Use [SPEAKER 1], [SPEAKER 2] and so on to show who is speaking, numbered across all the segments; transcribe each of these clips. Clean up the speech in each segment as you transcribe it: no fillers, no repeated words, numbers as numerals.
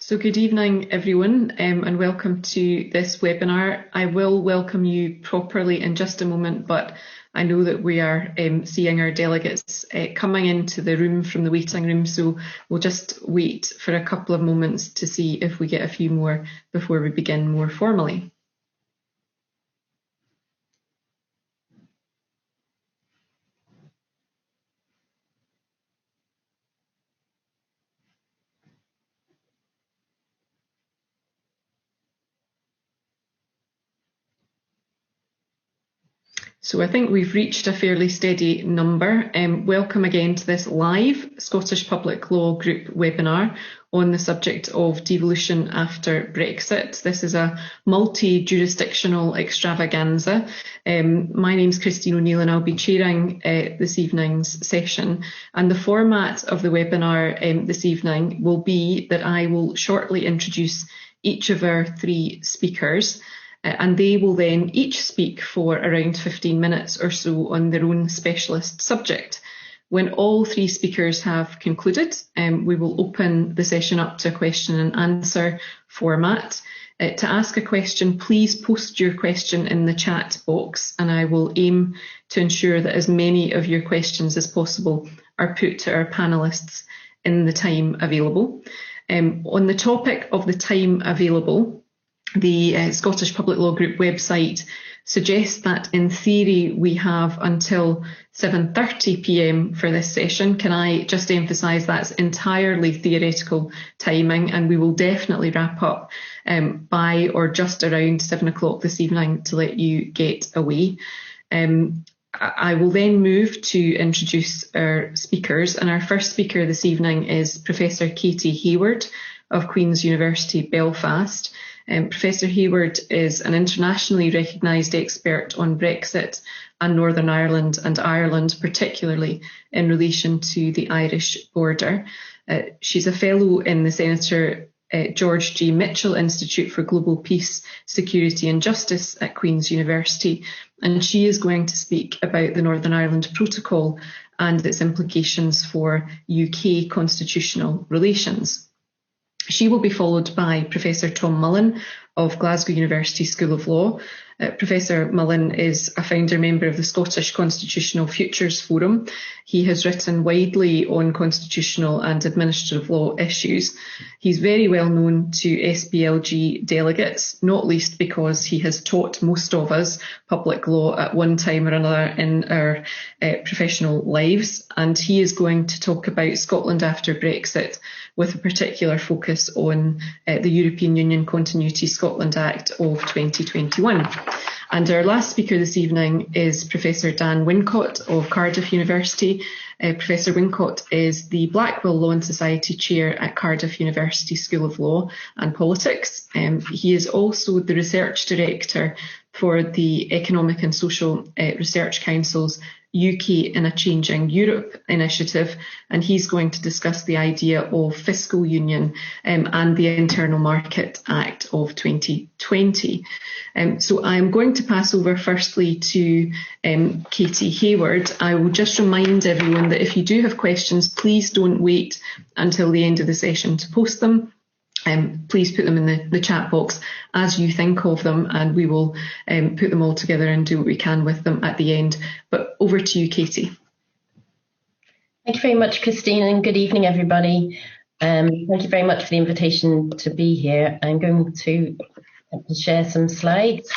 [SPEAKER 1] So good evening, everyone, and welcome to this webinar. I will welcome you properly in just a moment, but I know that we are seeing our delegates coming into the room from the waiting room, so we'll just wait for a couple of moments to see if we get a few more before we begin more formally. So I think we've reached a fairly steady number. Welcome again to this live Scottish Public Law Group webinar on the subject of devolution after Brexit. This is a multi-jurisdictional extravaganza. My name's Christine O'Neill and I'll be chairing this evening's session. And the format of the webinar this evening will be that I will shortly introduce each of our three speakers. And they will then each speak for around 15 minutes or so on their own specialist subject. When all three speakers have concluded, we will open the session up to a question and answer format. To ask a question, please post your question in the chat box, and I will aim to ensure that as many of your questions as possible are put to our panellists in the time available. On the topic of the time available, the Scottish Public Law Group website suggests that in theory we have until 7:30 p.m. for this session. Can I just emphasise that's entirely theoretical timing, and we will definitely wrap up by or just around 7 o'clock this evening to let you get away. I will then move to introduce our speakers, and our first speaker this evening is Professor Katie Hayward of Queen's University Belfast. Professor Hayward is an internationally recognised expert on Brexit and Northern Ireland and Ireland, particularly in relation to the Irish border. She's a fellow in the Senator George G. Mitchell Institute for Global Peace, Security and Justice at Queen's University, and she is going to speak about the Northern Ireland Protocol and its implications for UK constitutional relations. She will be followed by Professor Tom Mullen of Glasgow University School of Law. Professor Mullen is a founder member of the Scottish Constitutional Futures Forum. He has written widely on constitutional and administrative law issues. He's very well known to SPLG delegates, not least because he has taught most of us public law at one time or another in our professional lives. And he is going to talk about Scotland after Brexit, with a particular focus on the European Union Continuity Scotland Act of 2021. And our last speaker this evening is Professor Dan Wincott of Cardiff University. Professor Wincott is the Blackwell Law and Society Chair at Cardiff University School of Law and Politics. He is also the Research Director for the Economic and Social Research Council's UK in a Changing Europe initiative, and he's going to discuss the idea of fiscal union and the Internal Market Act of 2020. So I'm going to pass over firstly to Katie Hayward. I will just remind everyone that if you do have questions, please don't wait until the end of the session to post them. Please put them in the chat box as you think of them, and we will put them all together and do what we can with them at the end. But over to you, Katie.
[SPEAKER 2] Thank you very much, Christine, and good evening, everybody. Thank you very much for the invitation to be here. I'm going to share some slides.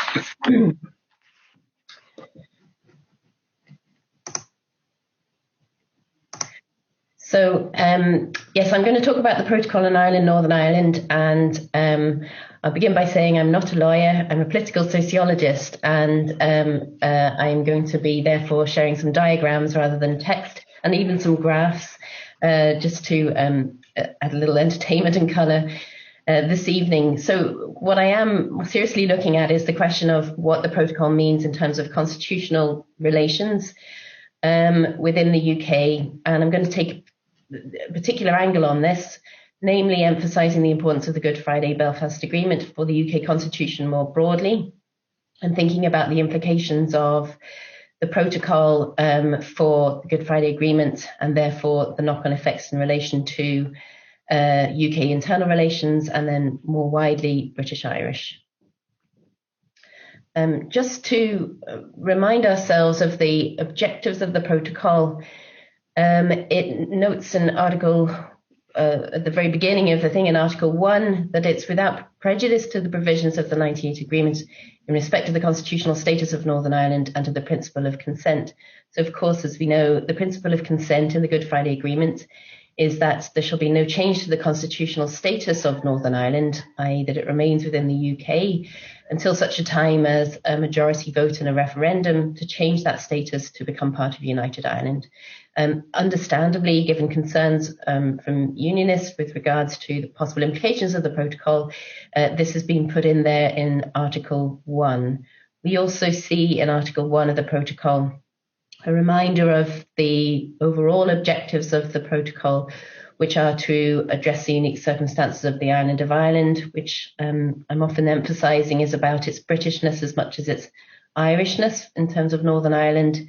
[SPEAKER 2] So, yes, I'm going to talk about the protocol in Ireland, Northern Ireland, and I'll begin by saying I'm not a lawyer, I'm a political sociologist, and I'm going to be therefore sharing some diagrams rather than text, and even some graphs, just to add a little entertainment and colour this evening. So what I am seriously looking at is the question of what the protocol means in terms of constitutional relations within the UK, and I'm going to take a particular angle on this, namely emphasising the importance of the Good Friday Belfast Agreement for the UK Constitution more broadly, and thinking about the implications of the protocol for the Good Friday Agreement, and therefore the knock-on effects in relation to UK internal relations, and then more widely British-Irish. Just to remind ourselves of the objectives of the protocol, it notes in Article at the very beginning of the thing in Article 1 that it's without prejudice to the provisions of the 1980 Agreement in respect of the constitutional status of Northern Ireland and to the principle of consent. So, of course, as we know, the principle of consent in the Good Friday Agreement is that there shall be no change to the constitutional status of Northern Ireland, i.e. that it remains within the UK until such a time as a majority vote in a referendum to change that status to become part of United Ireland. Understandably, given concerns from unionists with regards to the possible implications of the protocol, this has been put in there in Article 1. We also see in Article 1 of the protocol a reminder of the overall objectives of the protocol, which are to address the unique circumstances of the island of Ireland, which I'm often emphasising is about its Britishness as much as its Irishness in terms of Northern Ireland,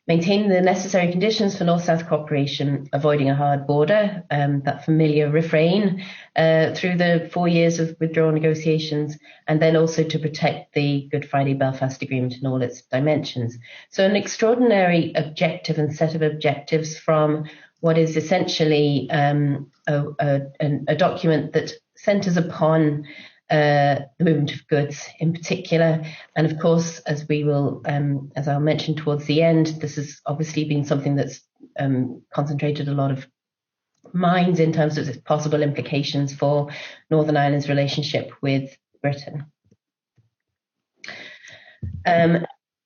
[SPEAKER 2] maintaining the necessary conditions for North-South cooperation, avoiding a hard border, that familiar refrain through the 4 years of withdrawal negotiations, and then also to protect the Good Friday Belfast Agreement in all its dimensions. So an extraordinary objective and set of objectives from what is essentially a document that centres upon the movement of goods in particular. And of course, as we will, as I'll mention towards the end, this has obviously been something that's concentrated a lot of minds in terms of its possible implications for Northern Ireland's relationship with Britain.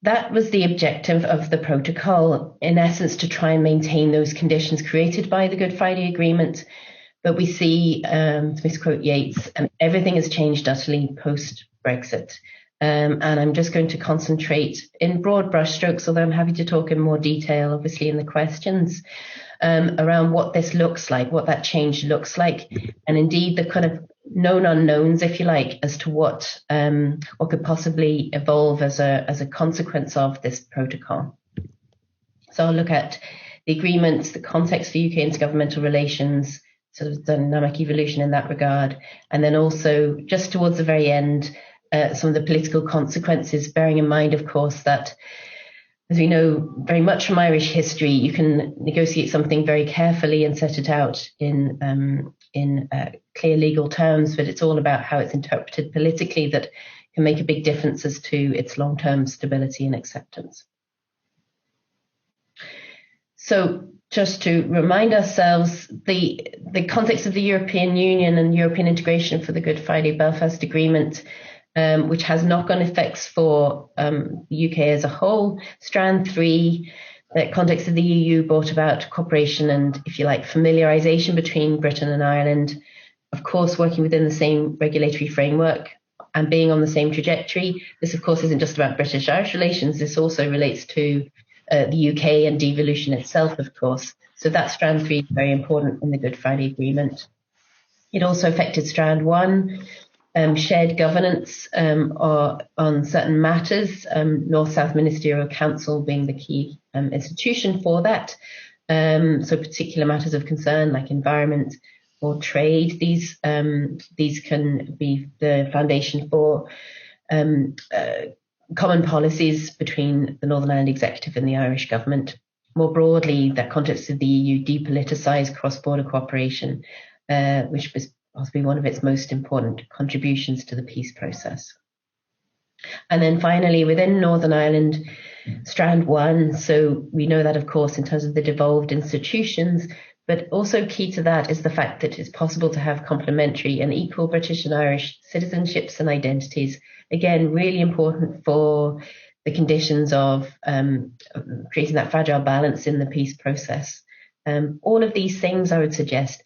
[SPEAKER 2] That was the objective of the protocol, in essence, to try and maintain those conditions created by the Good Friday Agreement. But we see, to misquote Yeats, everything has changed utterly post-Brexit. And I'm just going to concentrate in broad brushstrokes, although I'm happy to talk in more detail, obviously, in the questions, around what this looks like, what that change looks like, and indeed the kind of known unknowns, if you like, as to what could possibly evolve as a consequence of this protocol. So I'll look at the agreements, the context for UK intergovernmental relations, sort of dynamic evolution in that regard, and then also just towards the very end, some of the political consequences, bearing in mind, of course, that as we know very much from Irish history, you can negotiate something very carefully and set it out in clear legal terms, but it's all about how it's interpreted politically that can make a big difference as to its long-term stability and acceptance. So just to remind ourselves, the context of the European Union and European integration for the Good Friday Belfast Agreement, which has knock-on effects for the UK as a whole. Strand 3, the context of the EU brought about cooperation and, if you like, familiarisation between Britain and Ireland, of course, working within the same regulatory framework and being on the same trajectory. This, of course, isn't just about British-Irish relations. This also relates to the UK and devolution itself, of course. So that Strand 3 is very important in the Good Friday Agreement. It also affected Strand 1, shared governance on certain matters, North-South Ministerial Council being the key institution for that. So particular matters of concern like environment or trade, these can be the foundation for common policies between the Northern Ireland Executive and the Irish government. More broadly, that context of the EU depoliticised cross-border cooperation, which was possibly one of its most important contributions to the peace process. And then finally, within Northern Ireland, Strand 1, so we know that, of course, in terms of the devolved institutions, but also key to that is the fact that it's possible to have complementary and equal British and Irish citizenships and identities. Again, really important for the conditions of creating that fragile balance in the peace process. All of these things, I would suggest,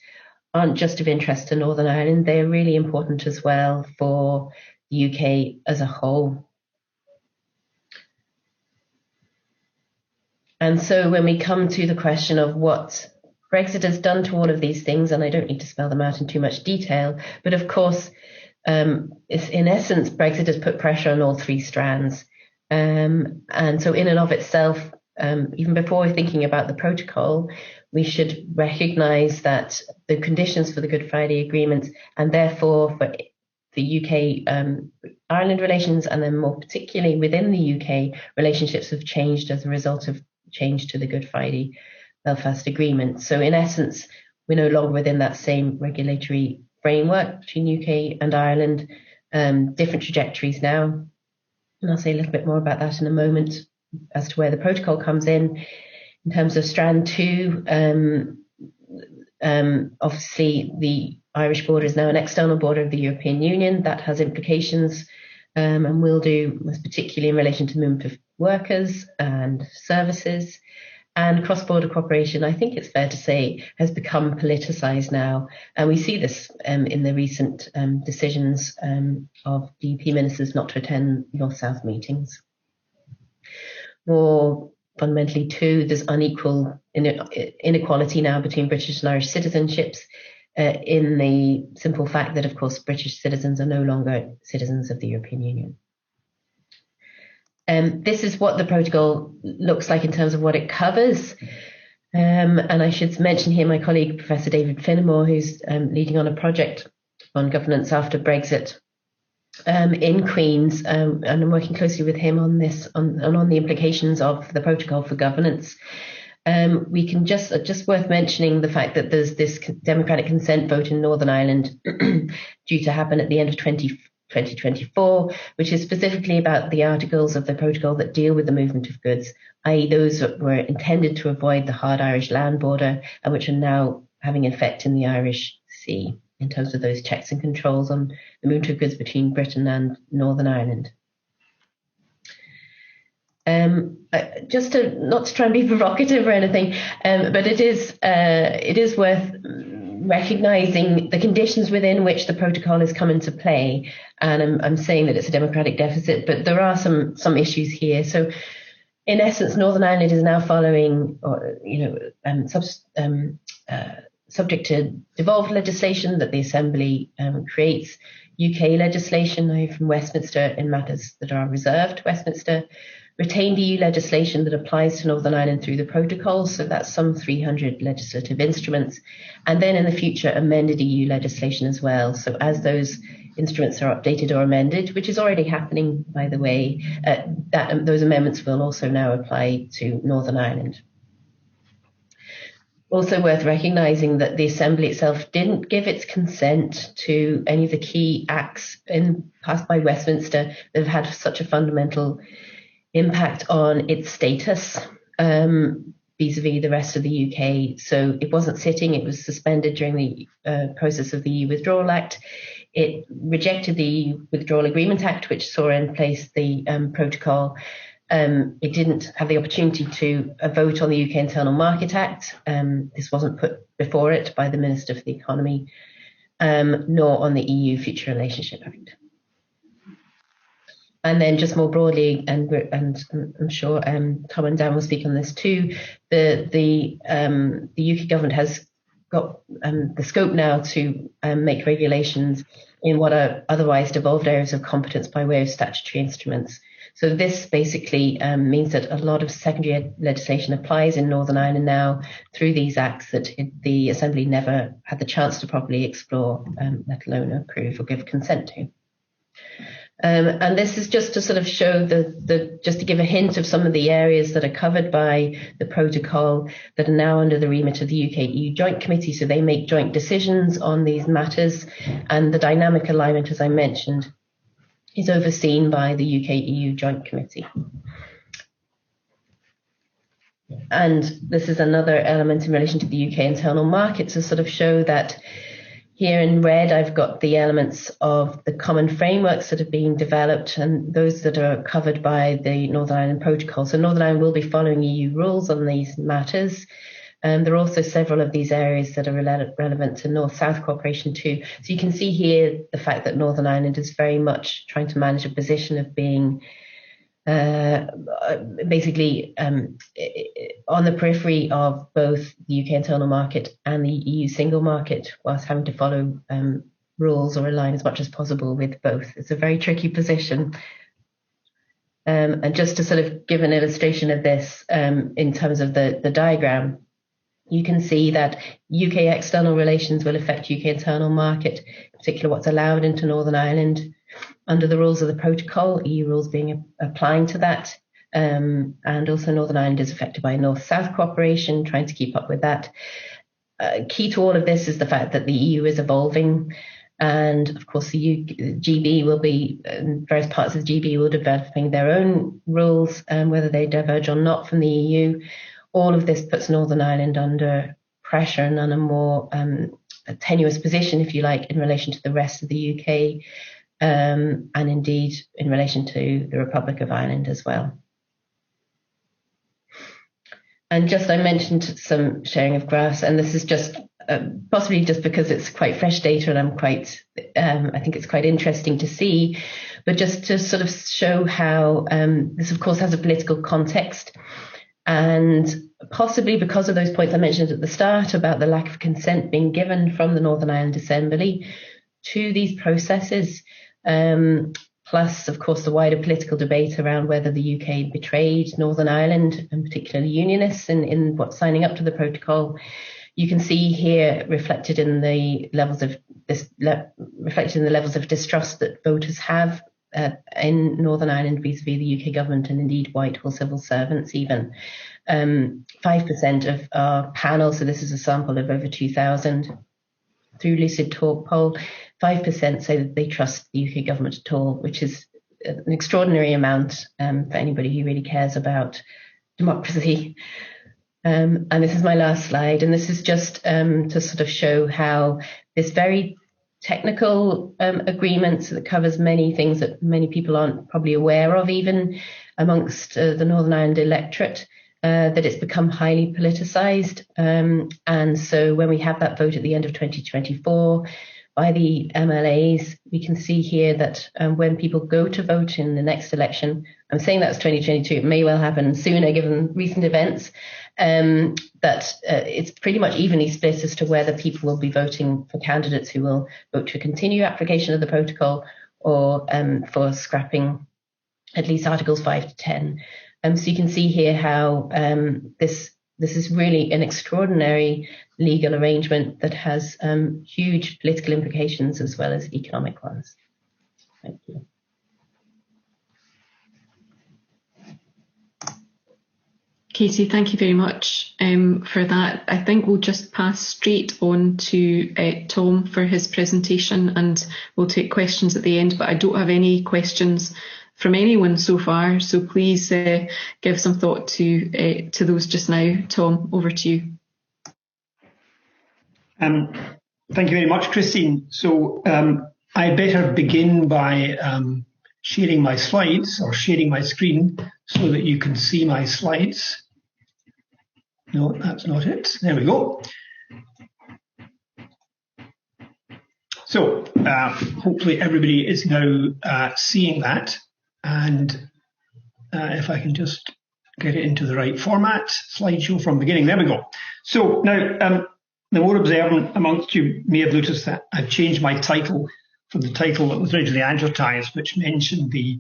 [SPEAKER 2] aren't just of interest to Northern Ireland. They're really important as well for the UK as a whole. And so when we come to the question of what Brexit has done to all of these things, and I don't need to spell them out in too much detail, but of course, it's in essence, Brexit has put pressure on all three strands. And so in and of itself, even before thinking about the protocol, we should recognise that the conditions for the Good Friday Agreement, and therefore for the UK-Ireland relations, and then more particularly within the UK, relationships have changed as a result of change to the Good Friday Belfast Agreement. So in essence, we're no longer within that same regulatory framework between UK and Ireland, different trajectories now. And I'll say a little bit more about that in a moment as to where the protocol comes in. In terms of strand 2, obviously the Irish border is now an external border of the European Union. That has implications and will do, particularly in relation to movement of workers and services. And cross-border cooperation, I think it's fair to say, has become politicised now. And we see this in the recent decisions of DUP ministers not to attend North-South meetings. More fundamentally, too, there's unequal inequality now between British and Irish citizenships in the simple fact that, of course, British citizens are no longer citizens of the European Union. This is what the protocol looks like in terms of what it covers. And I should mention here my colleague, Professor David Finnemore, who's leading on a project on governance after Brexit in Queen's, and I'm working closely with him on this, on the implications of the protocol for governance. We can just worth mentioning the fact that there's this democratic consent vote in Northern Ireland due to happen at the end of 2024, which is specifically about the articles of the protocol that deal with the movement of goods, i.e. those that were intended to avoid the hard Irish land border and which are now having effect in the Irish Sea in terms of those checks and controls on the movement of goods between Britain and Northern Ireland. Just not to try and be provocative or anything, but it is worth recognising the conditions within which the protocol has come into play. And I'm saying that it's a democratic deficit, but there are some issues here. So, in essence, Northern Ireland is now following, subject to devolved legislation that the Assembly creates, UK legislation from Westminster in matters that are reserved to Westminster, retained EU legislation that applies to Northern Ireland through the protocol, so that's some 300 legislative instruments, and then in the future amended EU legislation as well. So as those instruments are updated or amended, which is already happening, by the way, those amendments will also now apply to Northern Ireland. Also worth recognising that the Assembly itself didn't give its consent to any of the key acts passed by Westminster that have had such a fundamental impact on its status vis-a-vis the rest of the UK. So it wasn't sitting, it was suspended during the process of the EU Withdrawal Act. It rejected the EU Withdrawal Agreement Act, which saw in place the protocol. It didn't have the opportunity to vote on the UK Internal Market Act. This wasn't put before it by the Minister for the Economy, nor on the EU Future Relationship Act. And then just more broadly, and I'm sure Tom and Dan will speak on this too, the UK government has got the scope now to make regulations in what are otherwise devolved areas of competence by way of statutory instruments. So this basically means that a lot of secondary legislation applies in Northern Ireland now through these acts that the Assembly never had the chance to properly explore, let alone approve or give consent to. And this is just to sort of show just to give a hint of some of the areas that are covered by the protocol that are now under the remit of the UK-EU Joint Committee. So they make joint decisions on these matters, and the dynamic alignment, as I mentioned, is overseen by the UK-EU Joint Committee. And this is another element in relation to the UK internal market to sort of show that here in red, I've got the elements of the common frameworks that are being developed and those that are covered by the Northern Ireland Protocol. So Northern Ireland will be following EU rules on these matters. There are also several of these areas that are relevant to North-South cooperation too. So you can see here the fact that Northern Ireland is very much trying to manage a position of being basically on the periphery of both the UK internal market and the EU single market, whilst having to follow rules or align as much as possible with both. It's a very tricky position. And just to sort of give an illustration of this in terms of the diagram, you can see that UK external relations will affect UK internal market, in particular what's allowed into Northern Ireland under the rules of the protocol, EU rules applying to that. And also Northern Ireland is affected by North-South cooperation, trying to keep up with that. Key to all of this is the fact that the EU is evolving. And of course, the GB will be, various parts of the GB will be developing their own rules, whether they diverge or not from the EU. All of this puts Northern Ireland under pressure and on a more tenuous position, if you like, in relation to the rest of the UK, and indeed in relation to the Republic of Ireland as well. And just I mentioned some sharing of graphs, and this is just possibly just because it's quite fresh data and I think it's quite interesting to see, but just to sort of show how this of course has a political context. And possibly because of those points I mentioned at the start about the lack of consent being given from the Northern Ireland Assembly to these processes, plus, of course, the wider political debate around whether the UK betrayed Northern Ireland, and particularly unionists, in what signing up to the protocol. You can see here reflected in the levels of distrust that voters have in Northern Ireland vis-a-vis the UK government, and indeed Whitehall civil servants even. 5% of our panel, so this is a sample of over 2,000 through Lucid Talk poll, 5% say that they trust the UK government at all, which is an extraordinary amount for anybody who really cares about democracy. And this is my last slide, and this is just to sort of show how this very technical agreement that covers many things that many people aren't probably aware of, even amongst the Northern Ireland electorate, that it's become highly politicised. And so when we have that vote at the end of 2024 by the MLAs, we can see here that when people go to vote in the next election, I'm saying that's 2022, it may well happen sooner given recent events, that it's pretty much evenly split as to whether people will be voting for candidates who will vote to continue application of the protocol or for scrapping at least Articles 5 to 10. So you can see here how this is really an extraordinary legal arrangement that has huge political implications as well as economic ones. Thank you.
[SPEAKER 1] Katie, thank you very much for that. I think we'll just pass straight on to Tom for his presentation, and we'll take questions at the end, but I don't have any questions from anyone so far, so please give some thought to those just now. Tom, over to you.
[SPEAKER 3] Thank you very much, Christine. So I better begin by sharing my slides, or sharing my screen, so that you can see my slides. No, that's not it. There we go. So hopefully everybody is now seeing that. And if I can just get it into the right format, slideshow from beginning. There we go. So now, the more observant amongst you may have noticed that I've changed my title from the title that was originally advertised, which mentioned the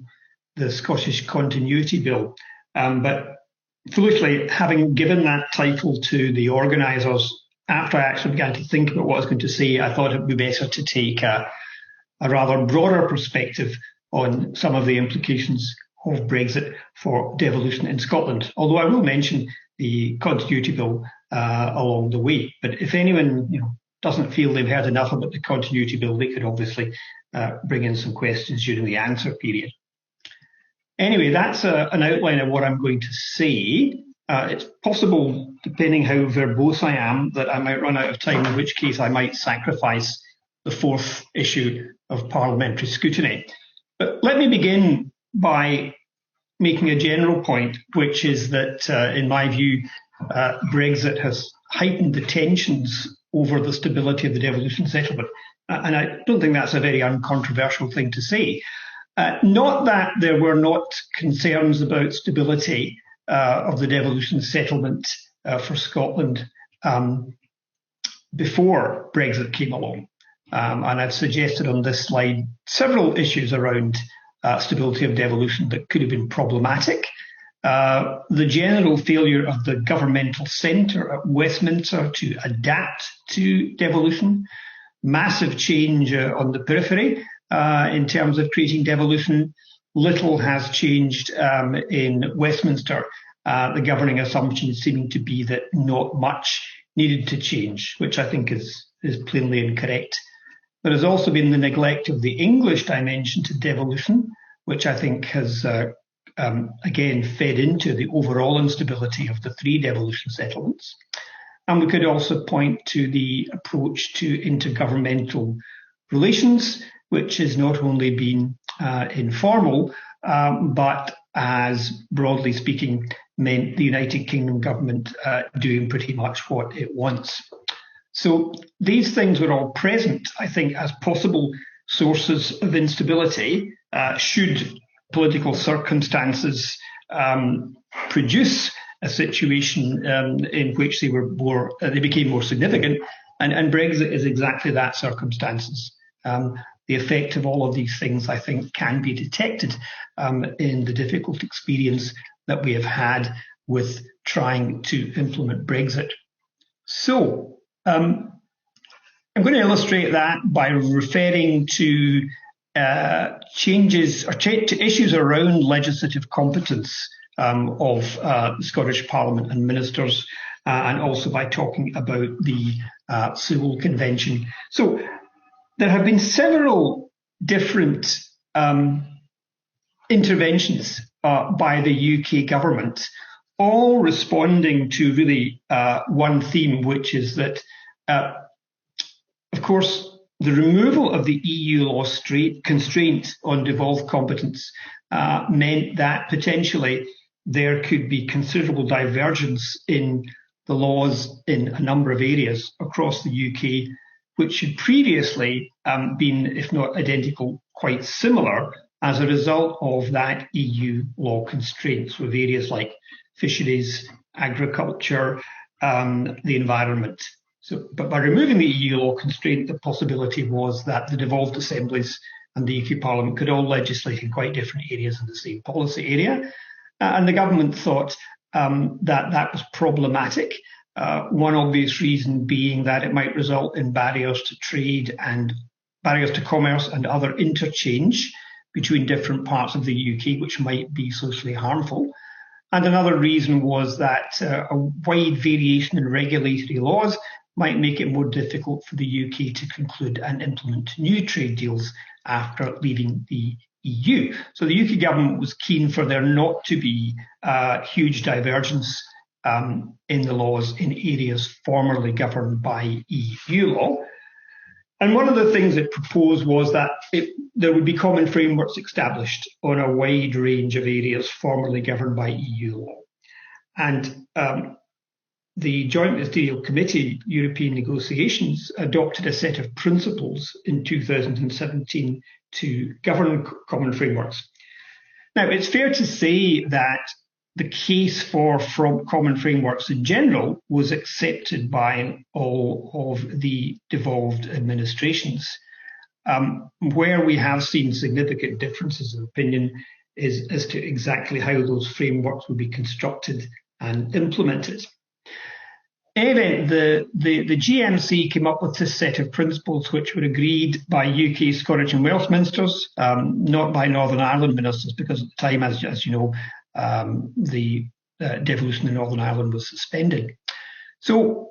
[SPEAKER 3] Scottish Continuity Bill. But foolishly, having given that title to the organisers, after I actually began to think about what I was going to say, I thought it would be better to take a rather broader perspective on some of the implications of Brexit for devolution in Scotland, although I will mention the Continuity Bill along the way. But if anyone doesn't feel they've heard enough about the Continuity Bill, they could obviously bring in some questions during the answer period. Anyway, that's an outline of what I'm going to say. It's possible, depending how verbose I am, that I might run out of time, in which case I might sacrifice the fourth issue of parliamentary scrutiny. But let me begin by making a general point, which is that, in my view, Brexit has heightened the tensions over the stability of the devolution settlement. And I don't think that's a very uncontroversial thing to say. Not that there were not concerns about stability of the devolution settlement for Scotland before Brexit came along. And I've suggested on this slide several issues around stability of devolution that could have been problematic. The general failure of the governmental centre at Westminster to adapt to devolution, massive change on the periphery in terms of creating devolution. Little has changed in Westminster. The governing assumption seeming to be that not much needed to change, which I think is plainly incorrect. There has also been the neglect of the English dimension to devolution, which I think has again fed into the overall instability of the 3 devolution settlements. And we could also point to the approach to intergovernmental relations, which has not only been informal, but has, broadly speaking, meant the United Kingdom government doing pretty much what it wants. So these things were all present, I think, as possible sources of instability should political circumstances produce a situation in which they became more significant, and Brexit is exactly that circumstances. The effect of all of these things, I think, can be detected in the difficult experience that we have had with trying to implement Brexit. So I'm going to illustrate that by referring to changes or to issues around legislative competence of the Scottish Parliament and ministers, and also by talking about the Civil Convention. So there have been several different interventions by the UK government, all responding to really one theme, which is that, of course, the removal of the EU law constraint on devolved competence meant that potentially there could be considerable divergence in the laws in a number of areas across the UK, which had previously been, if not identical, quite similar as a result of that EU law constraints with areas like fisheries, agriculture, the environment. So, but by removing the EU law constraint, the possibility was that the devolved assemblies and the UK Parliament could all legislate in quite different areas in the same policy area. And the government thought that was problematic. One obvious reason being that it might result in barriers to trade and barriers to commerce and other interchange between different parts of the UK, which might be socially harmful. And another reason was that a wide variation in regulatory laws might make it more difficult for the UK to conclude and implement new trade deals after leaving the EU. So the UK government was keen for there not to be huge divergence in the laws in areas formerly governed by EU law. And one of the things it proposed was that there would be common frameworks established on a wide range of areas formerly governed by EU law. And the Joint Ministerial Committee, European Negotiations, adopted a set of principles in 2017 to govern common frameworks. Now, it's fair to say that the case for common frameworks in general was accepted by all of the devolved administrations. Where we have seen significant differences of opinion is as to exactly how those frameworks will be constructed and implemented. In any event, the GMC came up with this set of principles which were agreed by UK, Scottish and Welsh ministers, not by Northern Ireland ministers, because at the time, as you know, the devolution in Northern Ireland was suspended. So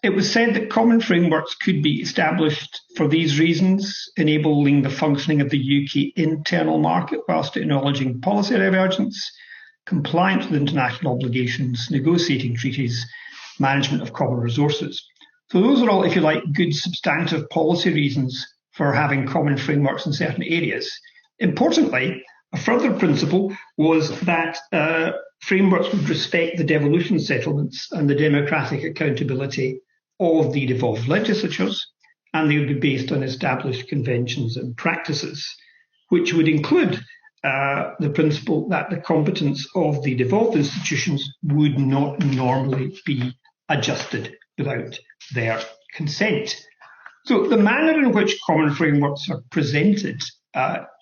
[SPEAKER 3] it was said that common frameworks could be established for these reasons, enabling the functioning of the UK internal market whilst acknowledging policy divergence, compliance with international obligations, negotiating treaties, management of common resources. So those are all, if you like, good substantive policy reasons for having common frameworks in certain areas. Importantly, a further principle was that frameworks would respect the devolution settlements and the democratic accountability of the devolved legislatures, and they would be based on established conventions and practices, which would include the principle that the competence of the devolved institutions would not normally be adjusted without their consent. So the manner in which common frameworks are presented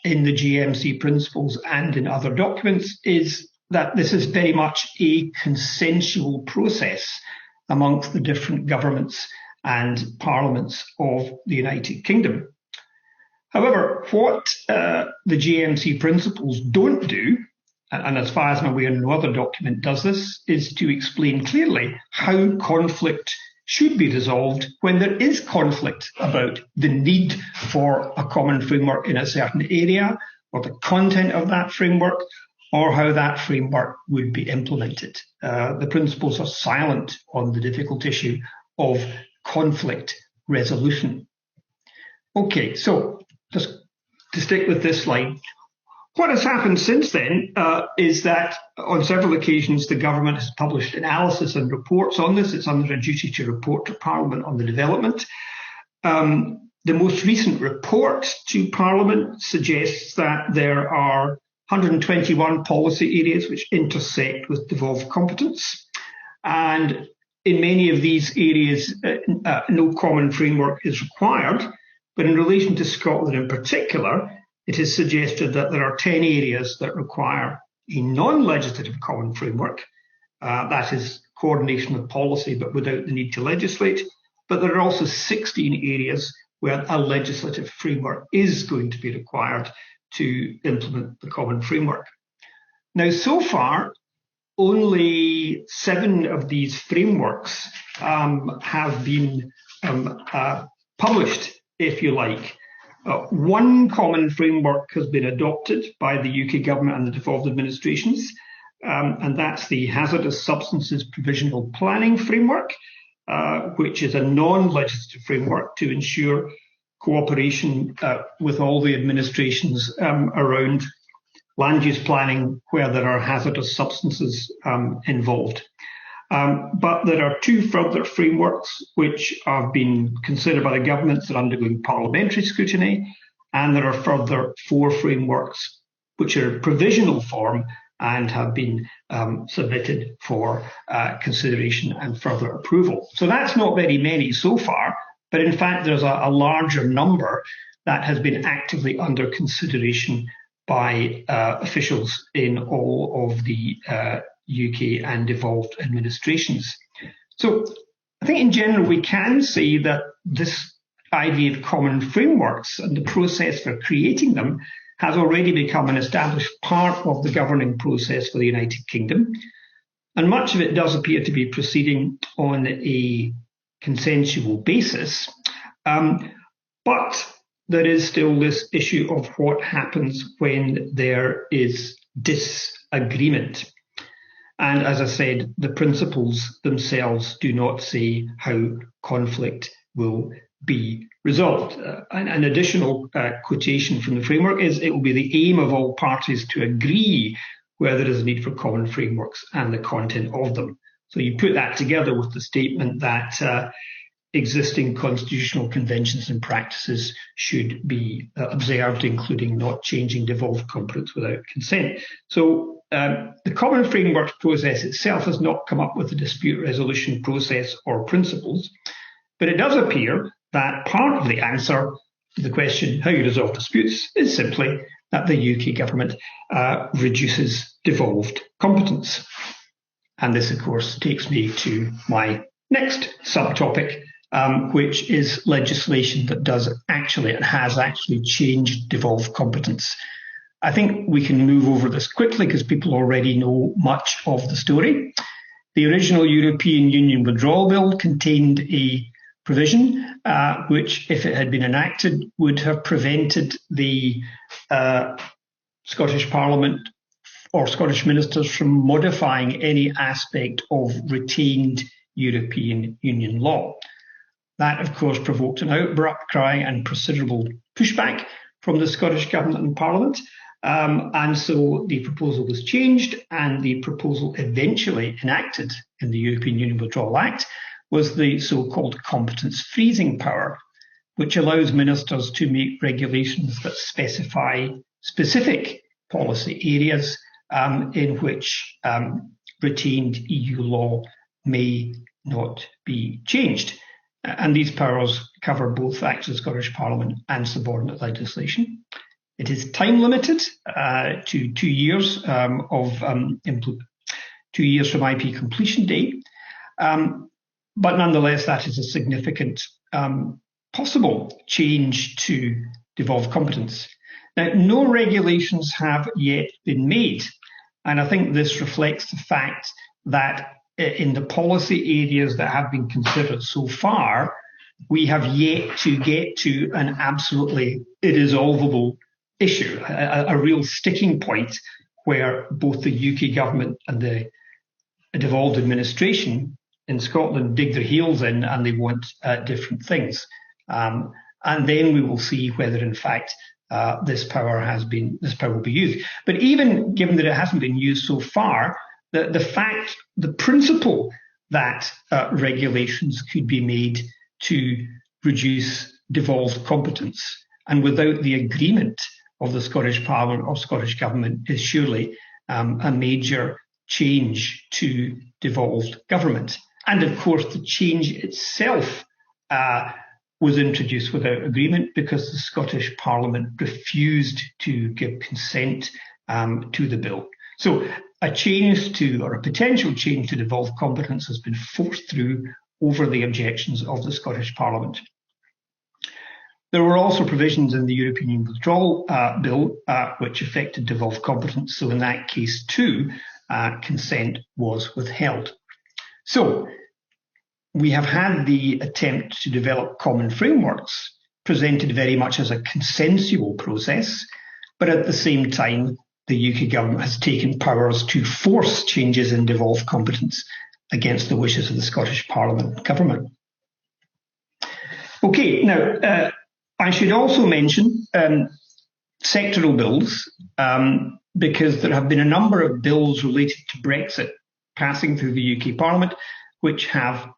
[SPEAKER 3] in the GMC principles and in other documents is that this is very much a consensual process amongst the different governments and parliaments of the United Kingdom. However, what the GMC principles don't do, and as far as I'm aware, no other document does this, is to explain clearly how conflict should be resolved when there is conflict about the need for a common framework in a certain area, or the content of that framework, or how that framework would be implemented. The principles are silent on the difficult issue of conflict resolution. Okay, so just to stick with this slide, what has happened since then is that on several occasions the government has published analysis and reports on this. It's under a duty to report to Parliament on the development. The most recent report to Parliament suggests that there are 121 policy areas which intersect with devolved competence. And in many of these areas, no common framework is required. But in relation to Scotland in particular, it is suggested that there are 10 areas that require a non-legislative common framework. That is coordination of policy, but without the need to legislate. But there are also 16 areas where a legislative framework is going to be required to implement the common framework. Now, so far, only 7 of these frameworks have been published, if you like. One common framework has been adopted by the UK government and the devolved administrations, and that's the Hazardous Substances Provisional Planning Framework, which is a non-legislative framework to ensure cooperation with all the administrations around land use planning where there are hazardous substances involved. But there are 2 further frameworks which have been considered by the governments that are undergoing parliamentary scrutiny, and there are further 4 frameworks which are in provisional form and have been submitted for consideration and further approval. So that's not very many so far, but in fact there's a larger number that has been actively under consideration by officials in all of the UK and devolved administrations. So I think in general we can say that this idea of common frameworks and the process for creating them has already become an established part of the governing process for the United Kingdom. And much of it does appear to be proceeding on a consensual basis. But there is still this issue of what happens when there is disagreement. And as I said, the principles themselves do not say how conflict will be resolved. An additional quotation from the framework is, it will be the aim of all parties to agree where there is a need for common frameworks and the content of them. So you put that together with the statement that existing constitutional conventions and practices should be observed, including not changing devolved competence without consent. So the common framework process itself has not come up with a dispute resolution process or principles, but it does appear that part of the answer to the question how you resolve disputes is simply that the UK government reduces devolved competence. And this, of course, takes me to my next subtopic, which is legislation that does actually and has actually changed devolved competence. I think we can move over this quickly because people already know much of the story. The original European Union Withdrawal Bill contained a provision which, if it had been enacted, would have prevented the Scottish Parliament or Scottish ministers from modifying any aspect of retained European Union law. That, of course, provoked an outcry and considerable pushback from the Scottish Government and Parliament. And so the proposal was changed, and the proposal eventually enacted in the European Union Withdrawal Act was the so-called competence freezing power, which allows ministers to make regulations that specify specific policy areas in which retained EU law may not be changed. And these powers cover both acts of the Scottish Parliament and subordinate legislation. It is time limited to 2 years 2 years from IP completion date. But nonetheless, that is a significant possible change to devolved competence. Now, no regulations have yet been made, and I think this reflects the fact that in the policy areas that have been considered so far, we have yet to get to an absolutely irresolvable issue, a real sticking point where both the UK government and the devolved administration in Scotland dig their heels in and they want different things. And then we will see whether, in fact, this power will be used. But even given that it hasn't been used so far, the principle that regulations could be made to reduce devolved competence, and without the agreement of the Scottish Parliament or Scottish Government, is surely a major change to devolved government. And of course, the change itself was introduced without agreement because the Scottish Parliament refused to give consent to the bill. So a potential change to devolved competence has been forced through over the objections of the Scottish Parliament. There were also provisions in the European Union Withdrawal Bill which affected devolved competence. So in that case too, consent was withheld. So we have had the attempt to develop common frameworks presented very much as a consensual process, but at the same time, the UK government has taken powers to force changes in devolved competence against the wishes of the Scottish Parliament government. Okay, now I should also mention sectoral bills, because there have been a number of bills related to Brexit passing through the UK Parliament, which have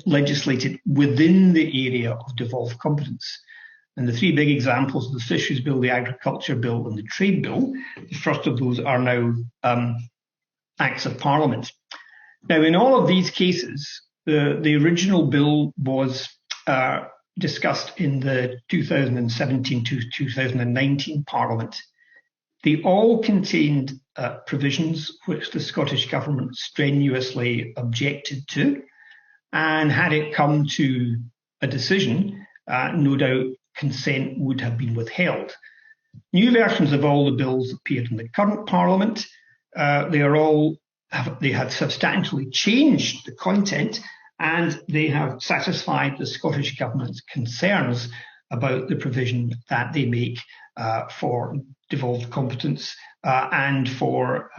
[SPEAKER 3] legislated within the area of devolved competence. And the three big examples are the Fisheries Bill, the Agriculture Bill, and the Trade Bill. The first of those are now Acts of Parliament. Now, in all of these cases, the original bill was discussed in the 2017 to 2019 Parliament. They all contained provisions which the Scottish Government strenuously objected to, and had it come to a decision, no doubt consent would have been withheld. New versions of all the bills appeared in the current Parliament. They have substantially changed the content, and they have satisfied the Scottish Government's concerns about the provision that they make for devolved competence, and for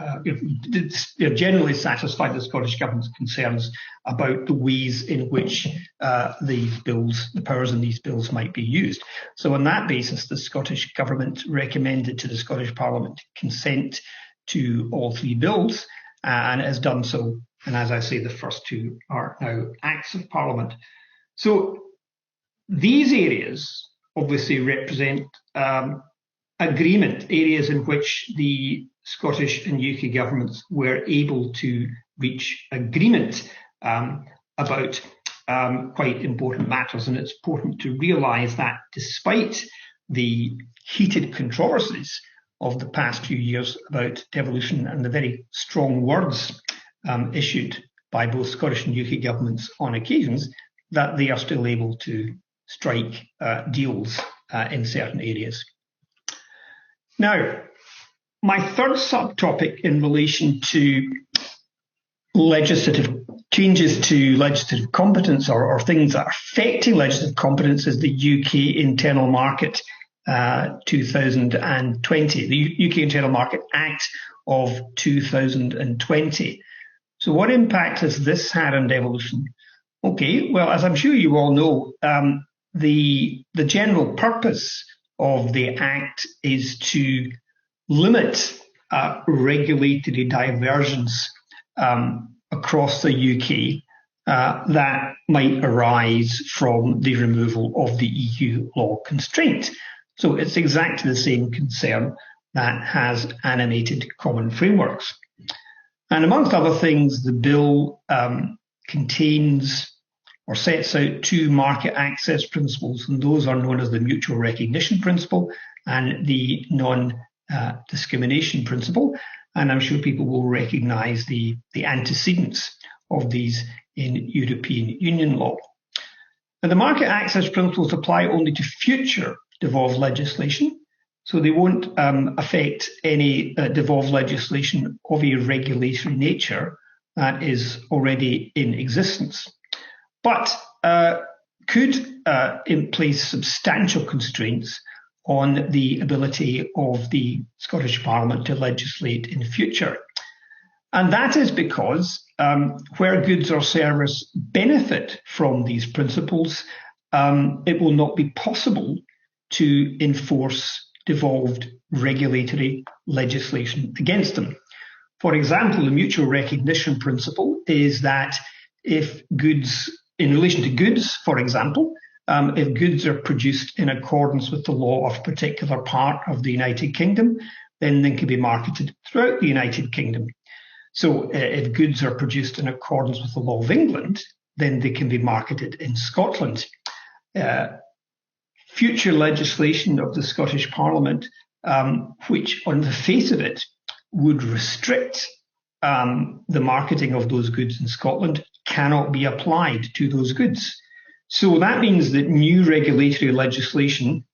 [SPEAKER 3] they're generally satisfied the Scottish Government's concerns about the ways in which the powers in these bills might be used. So on that basis, the Scottish Government recommended to the Scottish Parliament to consent to all three bills, and has done so. And as I say, the first two are now Acts of Parliament. So these areas obviously represent agreement, areas in which the Scottish and UK governments were able to reach agreement about quite important matters. And it's important to realise that despite the heated controversies of the past few years about devolution and the very strong words issued by both Scottish and UK governments on occasions, that they are still able to strike deals in certain areas. Now, my third subtopic in relation to legislative changes to legislative competence, or things that are affecting legislative competence, is the UK Internal Market 2020, the UK Internal Market Act of 2020. So what impact has this had on devolution? Okay, well, as I'm sure you all know, the general purpose of the Act is to limit regulatory divergence across the UK that might arise from the removal of the EU law constraint. So it's exactly the same concern that has animated common frameworks. And amongst other things, the bill contains or sets out two market access principles, and those are known as the mutual recognition principle and the non-discrimination principle. And I'm sure people will recognise the antecedents of these in European Union law. Now, the market access principles apply only to future devolved legislation, so they won't affect any devolved legislation of a regulatory nature that is already in existence, but could place substantial constraints on the ability of the Scottish Parliament to legislate in the future. And that is because where goods or service benefit from these principles, it will not be possible to enforce devolved regulatory legislation against them. For example, the mutual recognition principle is that if goods, in relation to goods, for example, if goods are produced in accordance with the law of a particular part of the United Kingdom, then they can be marketed throughout the United Kingdom. So if goods are produced in accordance with the law of England, then they can be marketed in Scotland. Future legislation of the Scottish Parliament, which on the face of it would restrict the marketing of those goods in Scotland, cannot be applied to those goods. So that means that new regulatory legislation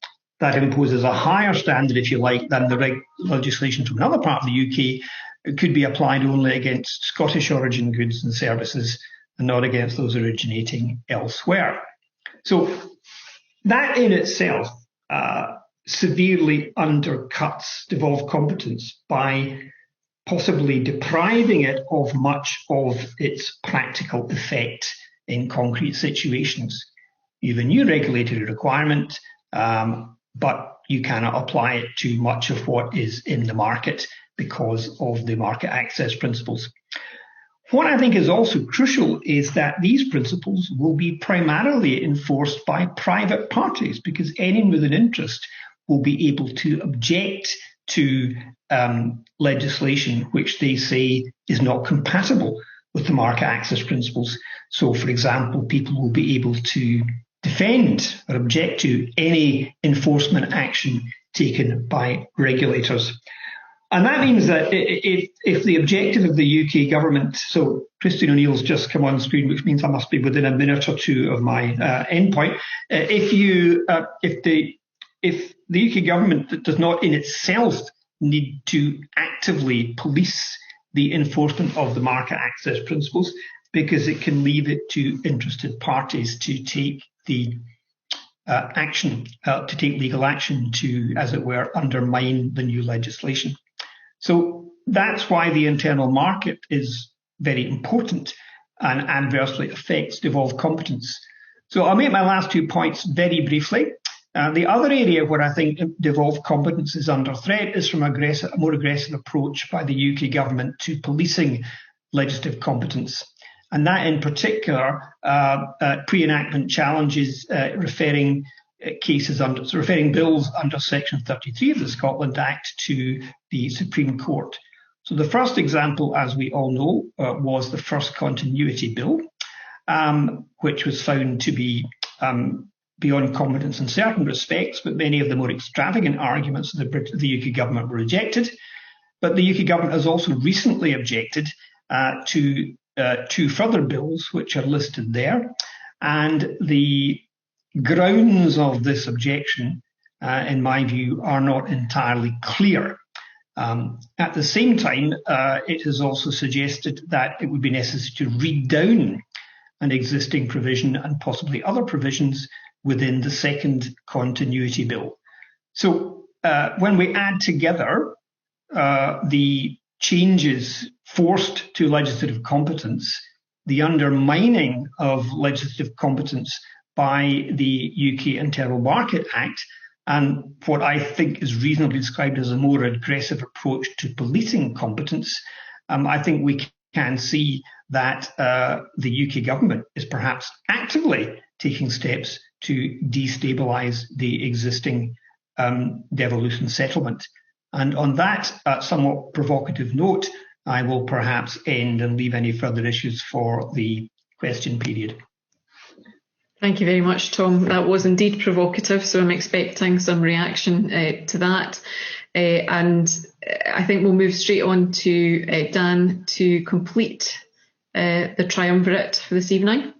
[SPEAKER 3] that imposes a higher standard, if you like, than the legislation from another part of the UK could be applied only against Scottish origin goods and services and not against those originating elsewhere. So that in itself severely undercuts devolved competence by possibly depriving it of much of its practical effect in concrete situations. You have a new regulatory requirement, but you cannot apply it to much of what is in the market because of the market access principles. What I think is also crucial is that these principles will be primarily enforced by private parties, because anyone with an interest will be able to object to legislation which they say is not compatible with the market access principles. So, for example, people will be able to defend or object to any enforcement action taken by regulators. And that means that if the objective of the UK government, so Christine O'Neill's just come on screen, which means I must be within a minute or two of my endpoint. If the UK government does not in itself need to actively police the enforcement of the market access principles, because it can leave it to interested parties to take the to take legal action to, as it were, undermine the new legislation. So that's why the internal market is very important and adversely affects devolved competence. So I'll make my last 2 points very briefly. The other area where I think devolved competence is under threat is from a more aggressive approach by the UK government to policing legislative competence. And that in particular, pre-enactment challenges referring bills under Section 33 of the Scotland Act to the Supreme Court. So the first example, as we all know, was the first continuity bill, which was found to be beyond competence in certain respects, but many of the more extravagant arguments of the UK government were rejected. But the UK government has also recently objected to 2 further bills, which are listed there. And the grounds of this objection, in my view, are not entirely clear. At the same time, it has also suggested that it would be necessary to read down an existing provision and possibly other provisions within the second continuity bill. So when we add together the changes forced to legislative competence, the undermining of legislative competence by the UK Internal Market Act, and what I think is reasonably described as a more aggressive approach to policing competence, I think we can see that the UK government is perhaps actively taking steps to destabilise the existing devolution settlement. And on that somewhat provocative note, I will perhaps end and leave any further issues for the question period.
[SPEAKER 1] Thank you very much, Tom. That was indeed provocative, so I'm expecting some reaction to that. And I think we'll move straight on to Dan to complete the triumvirate for this evening.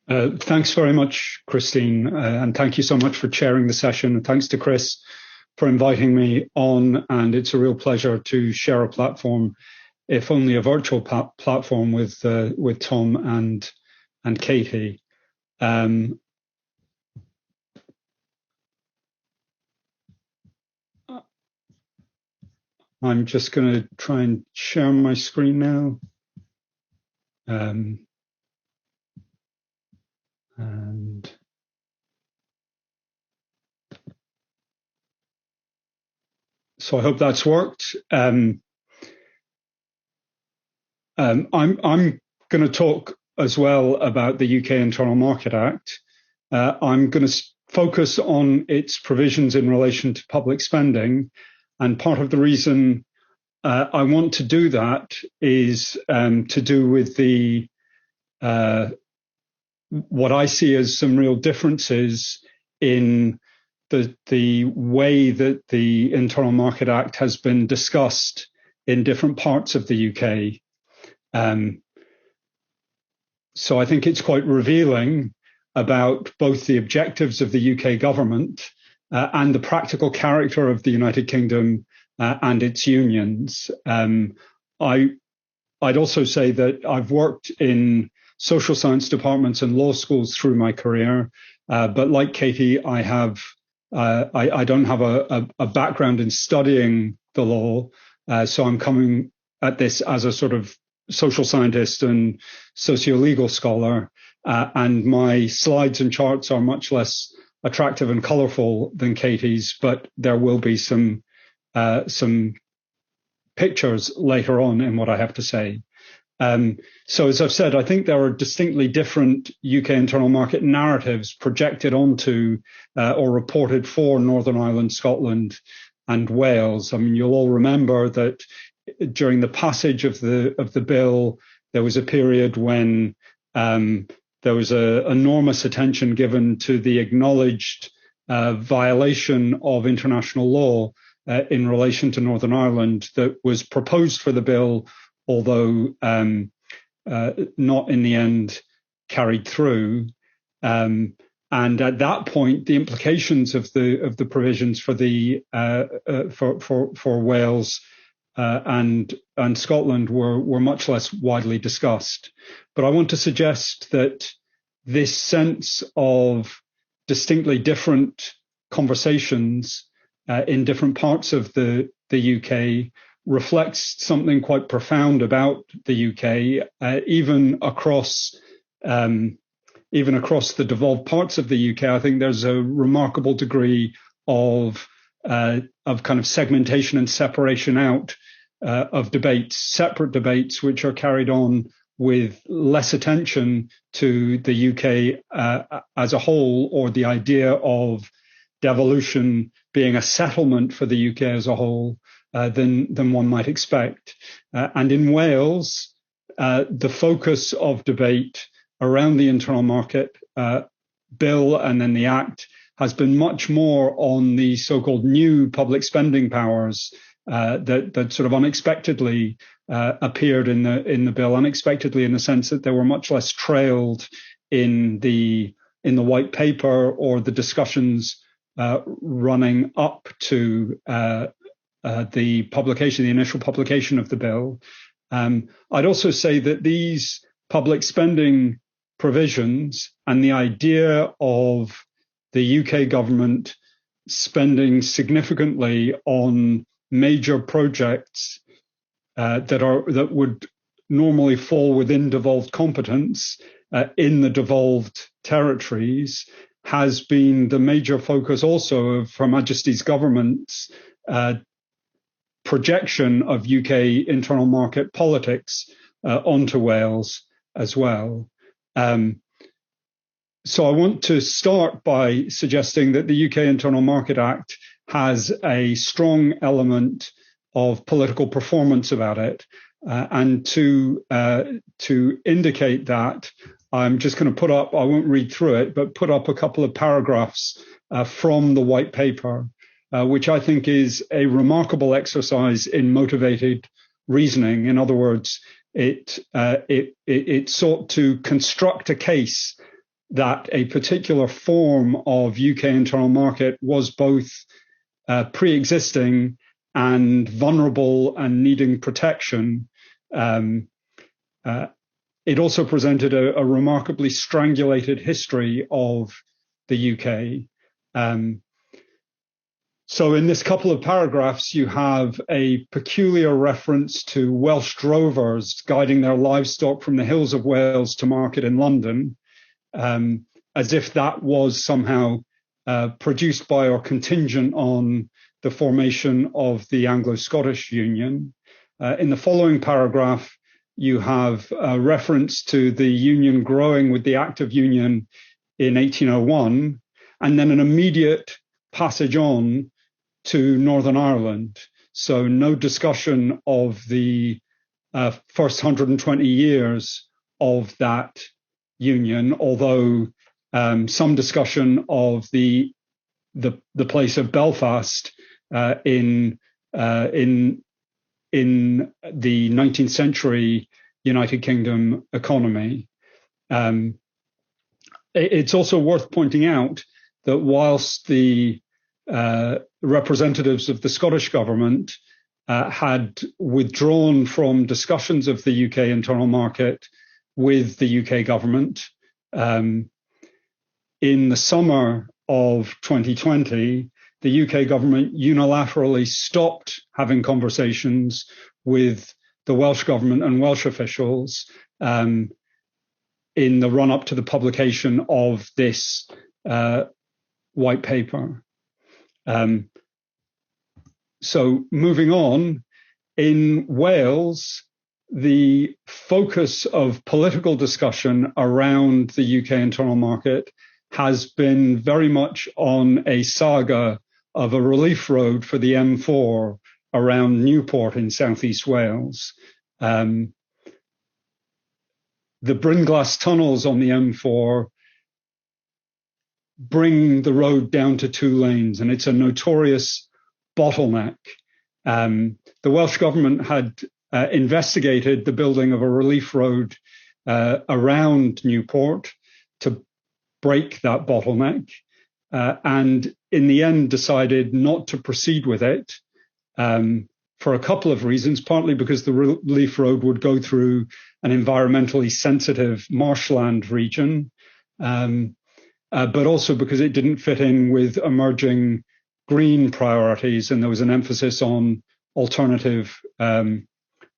[SPEAKER 4] Thanks very much, Christine, and thank you so much for chairing the session. And thanks to Chris for inviting me on, and it's a real pleasure to share a platform, if only a virtual platform, with Tom and Katie. I'm just going to try and share my screen now. And so I hope that's worked. I'm going to talk as well about the UK Internal Market Act. I'm going to focus on its provisions in relation to public spending. And part of the reason I want to do that is to do with the what I see as some real differences in the way that the Internal Market Act has been discussed in different parts of the UK. So I think it's quite revealing about both the objectives of the UK government and the practical character of the United Kingdom and its unions. I'd also say that I've worked in social science departments and law schools through my career, but like Katie, I don't have a background in studying the law, so I'm coming at this as a sort of social scientist and socio-legal scholar, and my slides and charts are much less attractive and colourful than Katie's, but there will be some pictures later on in what I have to say. So as I've said, I think there are distinctly different UK internal market narratives projected onto or reported for Northern Ireland, Scotland and Wales. I mean, you'll all remember that during the passage of the bill, there was a period when there was enormous attention given to the acknowledged violation of international law in relation to Northern Ireland that was proposed for the bill, although not in the end carried through. And at that point, the implications of the provisions for the for Wales and Scotland were much less widely discussed. But I want to suggest that this sense of distinctly different conversations in different parts of the UK reflects something quite profound about the UK, even across the devolved parts of the UK. I think there's a remarkable degree of kind of segmentation and separation out of debates, separate debates, which are carried on with less attention to the UK as a whole, or the idea of devolution being a settlement for the UK as a whole than one might expect. And in Wales, the focus of debate around the internal market bill and then the Act has been much more on the so-called new public spending powers that sort of unexpectedly appeared in the bill, unexpectedly in the sense that they were much less trailed in the white paper or the discussions running up to the publication, the initial publication of the bill. I'd also say that these public spending provisions and the idea of the UK government spending significantly on major projects that would normally fall within devolved competence in the devolved territories has been the major focus also of Her Majesty's government's projection of UK internal market politics onto Wales as well. So I want to start by suggesting that the UK Internal Market Act has a strong element of political performance about it. And to indicate that, I'm just going to put up, I won't read through it, but put up a couple of paragraphs from the white paper, which I think is a remarkable exercise in motivated reasoning. In other words, it sought to construct a case that a particular form of UK internal market was both pre-existing and vulnerable and needing protection. It also presented a remarkably strangulated history of the UK. So in this couple of paragraphs, you have a peculiar reference to Welsh drovers guiding their livestock from the hills of Wales to market in London, as if that was somehow produced by or contingent on the formation of the Anglo-Scottish Union. In the following paragraph, you have a reference to the Union growing with the Act of Union in 1801, and then an immediate passage on to Northern Ireland. So no discussion of the first 120 years of that union, although some discussion of the place of Belfast in the 19th century United Kingdom economy. It's also worth pointing out that whilst the representatives of the Scottish government had withdrawn from discussions of the UK internal market with the UK government, in the summer of 2020, the UK government unilaterally stopped having conversations with the Welsh government and Welsh officials in the run-up to the publication of this white paper. So moving on, in Wales, the focus of political discussion around the UK internal market has been very much on a saga of a relief road for the M4 around Newport in southeast Wales. The Brynglas tunnels on the M4 bring the road down to 2 lanes, and it's a notorious bottleneck. The Welsh government had investigated the building of a relief road around Newport to break that bottleneck, and in the end decided not to proceed with it for a couple of reasons, partly because the relief road would go through an environmentally sensitive marshland region, but also because it didn't fit in with emerging green priorities, and there was an emphasis on alternative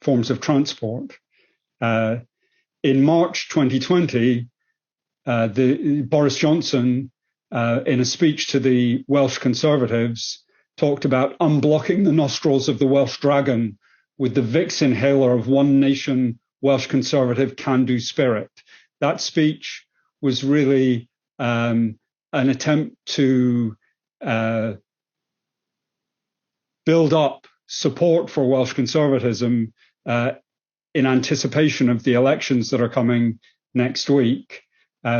[SPEAKER 4] forms of transport. In March 2020, Boris Johnson, in a speech to the Welsh Conservatives, talked about unblocking the nostrils of the Welsh dragon with the Vicks inhaler of one nation Welsh Conservative can-do spirit. That speech was really an attempt to build up support for Welsh conservatism in anticipation of the elections that are coming next week.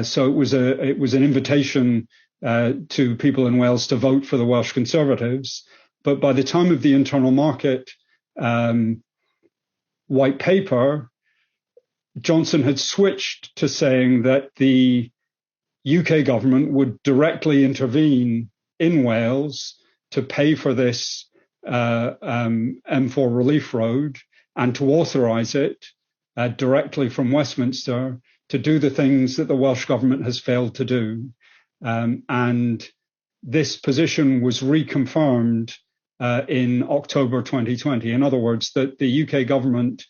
[SPEAKER 4] So it was an invitation to people in Wales to vote for the Welsh Conservatives. But by the time of the internal market white paper, Johnson had switched to saying that the UK government would directly intervene in Wales to pay for this M4 relief road and to authorise it directly from Westminster to do the things that the Welsh government has failed to do. And this position was reconfirmed in October 2020. In other words, that the UK government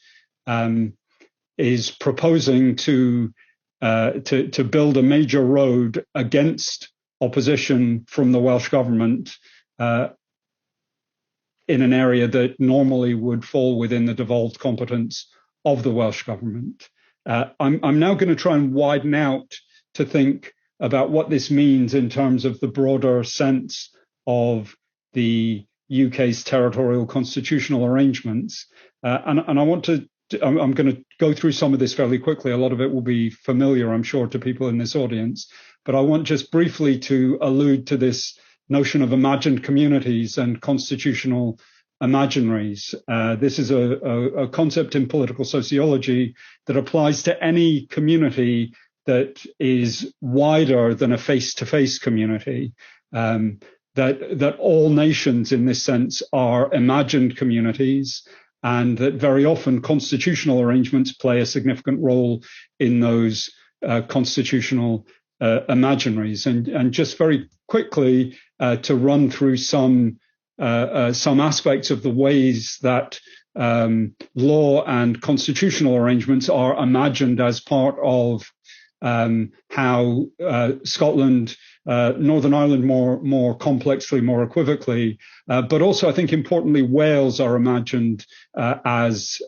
[SPEAKER 4] is proposing to build a major road against opposition from the Welsh government in an area that normally would fall within the devolved competence of the Welsh government. I'm now going to try and widen out to think about what this means in terms of the broader sense of the UK's territorial constitutional arrangements. And I want to I'm going to go through some of this fairly quickly. A lot of it will be familiar, I'm sure, to people in this audience. But I want just briefly to allude to this notion of imagined communities and constitutional imaginaries. This is a concept in political sociology that applies to any community that is wider than a face-to-face community. That all nations in this sense are imagined communities, and that very often constitutional arrangements play a significant role in those constitutional imaginaries. And just very quickly to run through some aspects of the ways that law and constitutional arrangements are imagined as part of how Scotland, Northern Ireland more complexly, more equivocally, but also I think importantly Wales are imagined as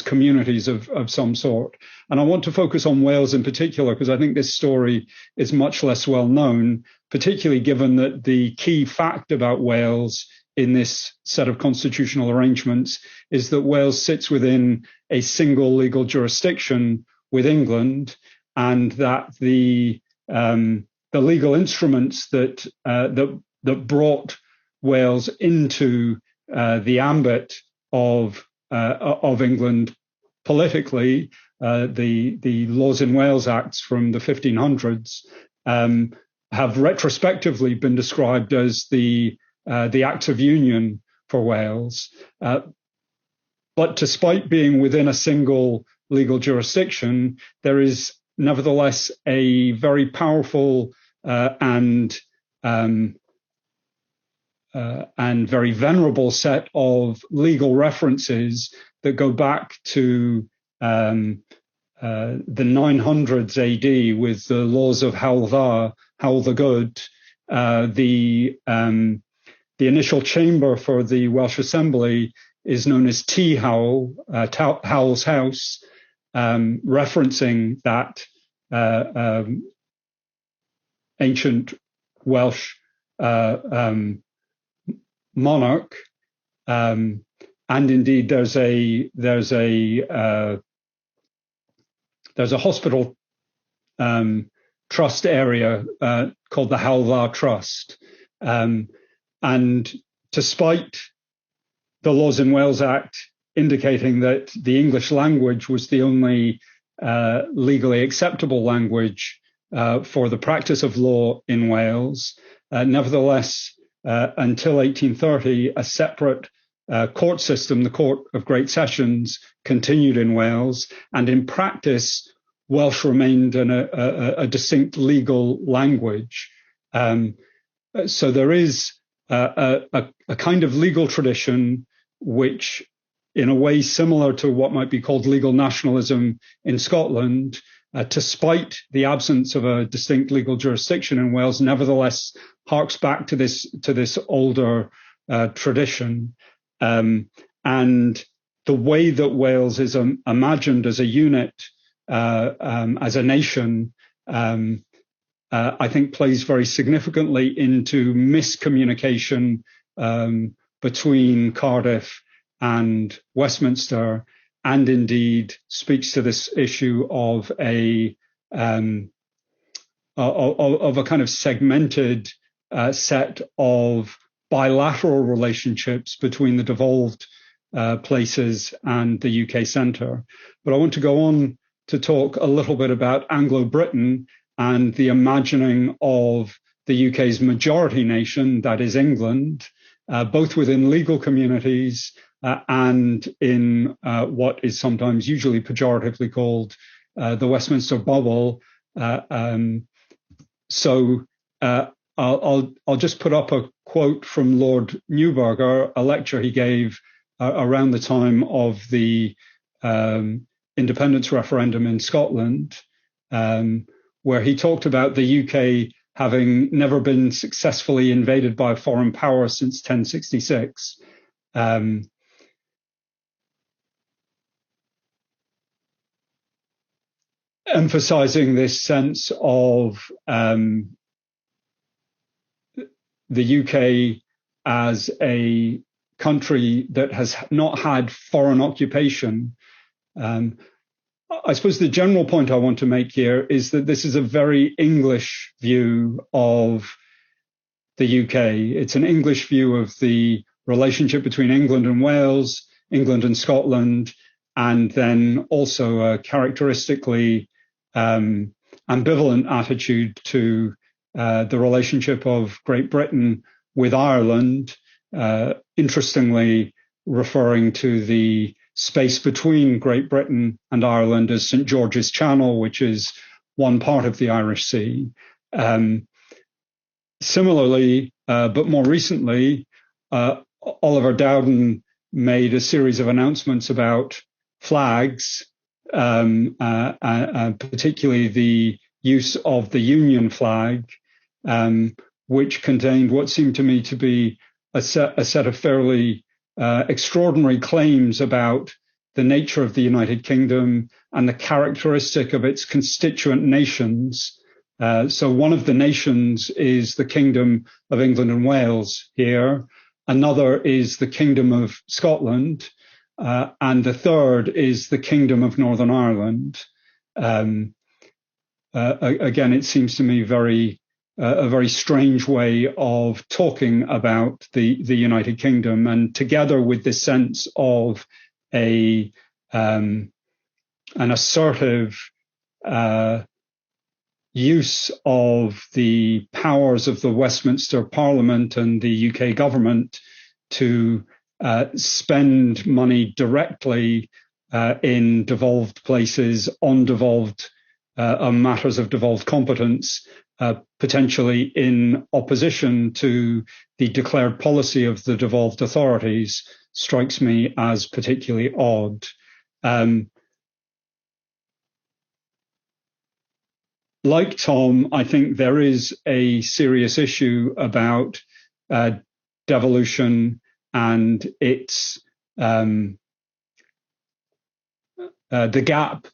[SPEAKER 4] communities of some sort. And I want to focus on Wales in particular because I think this story is much less well known, particularly given that the key fact about Wales in this set of constitutional arrangements is that Wales sits within a single legal jurisdiction with England, and that the legal instruments that brought Wales into the ambit of England politically, the Laws in Wales Acts from the 1500s, have retrospectively been described as the Acts of Union for Wales. But despite being within a single legal jurisdiction, there is nevertheless a very powerful and very venerable set of legal references that go back to the 900s AD with the laws of Howell the Good. The initial chamber for the Welsh Assembly is known as T. Howell, Howell's House, referencing that ancient Welsh monarch, and indeed there's a hospital trust area called the Howell Trust, and despite the Laws in Wales Act indicating that the English language was the only legally acceptable language for the practice of law in Wales, nevertheless, until 1830, a separate court system, the Court of Great Sessions, continued in Wales, and in practice, Welsh remained a distinct legal language. So there is a kind of legal tradition which, in a way similar to what might be called legal nationalism in Scotland, despite the absence of a distinct legal jurisdiction in Wales, nevertheless harks back to this older tradition. And the way that Wales is imagined as a unit, as a nation, I think plays very significantly into miscommunication between Cardiff and Westminster, and indeed speaks to this issue of a kind of segmented set of bilateral relationships between the devolved places and the UK centre. But I want to go on to talk a little bit about Anglo-Britain and the imagining of the UK's majority nation, that is England, both within legal communities and in what is sometimes usually pejoratively called the Westminster bubble. So I'll just put up a quote from Lord Newburgh, a lecture he gave around the time of the independence referendum in Scotland, where he talked about the UK having never been successfully invaded by a foreign power since 1066. Emphasizing this sense of the UK as a country that has not had foreign occupation. I suppose the general point I want to make here is that this is a very English view of the UK. It's an English view of the relationship between England and Wales, England and Scotland, and then also a characteristically ambivalent attitude to the relationship of Great Britain with Ireland, interestingly referring to the space between Great Britain and Ireland as St. George's Channel, which is one part of the Irish Sea. Similarly, but more recently, Oliver Dowden made a series of announcements about flags, particularly the use of the Union flag, which contained what seemed to me to be a set of fairly extraordinary claims about the nature of the United Kingdom and the characteristic of its constituent nations. So one of the nations is the Kingdom of England and Wales here. Another is the Kingdom of Scotland. And the third is the Kingdom of Northern Ireland. Again, it seems to me a very strange way of talking about the United Kingdom, and together with this sense of an assertive use of the powers of the Westminster Parliament and the UK government to spend money directly in devolved places on matters of devolved competence, potentially in opposition to the declared policy of the devolved authorities, strikes me as particularly odd. Like Tom, I think there is a serious issue about devolution and its the gap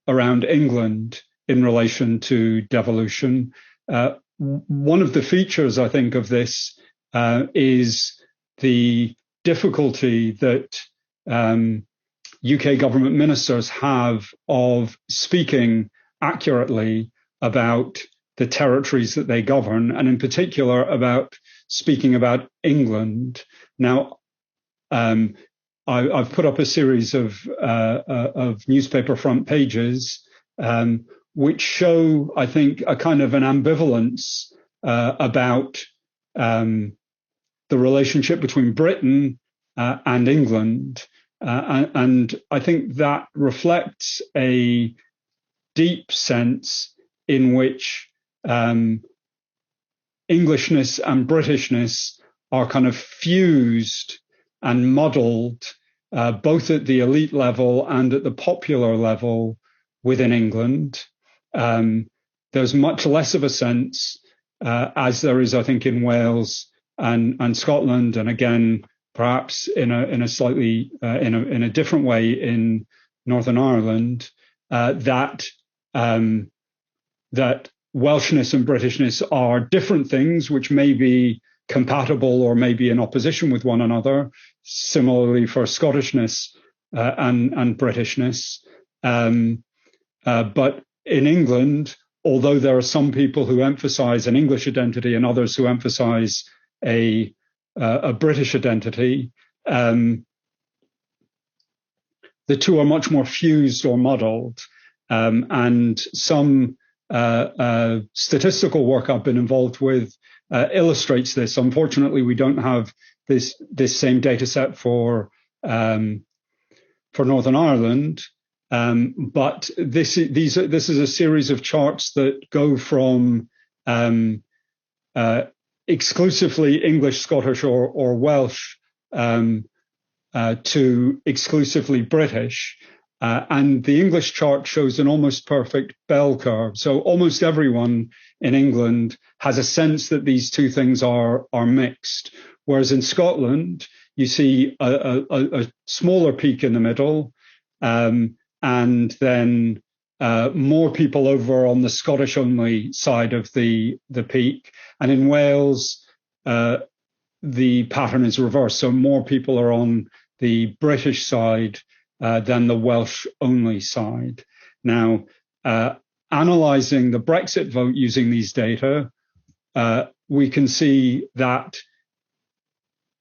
[SPEAKER 4] around England in relation to devolution. One of the features, I think, of this is the difficulty that UK government ministers have of speaking accurately about the territories that they govern, and in particular about speaking about England. Now, I've put up a series of newspaper front pages which show, I think, a kind of an ambivalence about the relationship between Britain and England. And I think that reflects a deep sense in which Englishness and Britishness are kind of fused and muddled, both at the elite level and at the popular level within England. There's much less of a sense, as there is, I think, in Wales and Scotland, and again, perhaps in a slightly in a different way in Northern Ireland, that Welshness and Britishness are different things, which may be compatible or may be in opposition with one another. Similarly for Scottishness and Britishness. But in England, although there are some people who emphasize an English identity and others who emphasize a British identity, the two are much more fused or muddled. And some statistical work I've been involved with illustrates this. Unfortunately, we don't have this same data set for Northern Ireland, but this is a series of charts that go from exclusively English, Scottish, or Welsh to exclusively British. And the English chart shows an almost perfect bell curve. So almost everyone in England has a sense that these two things are mixed. Whereas in Scotland, you see a smaller peak in the middle, and then more people over on the Scottish-only side of the peak. And in Wales, the pattern is reversed. So more people are on the British side than the Welsh-only side. Now, analysing the Brexit vote using these data, we can see that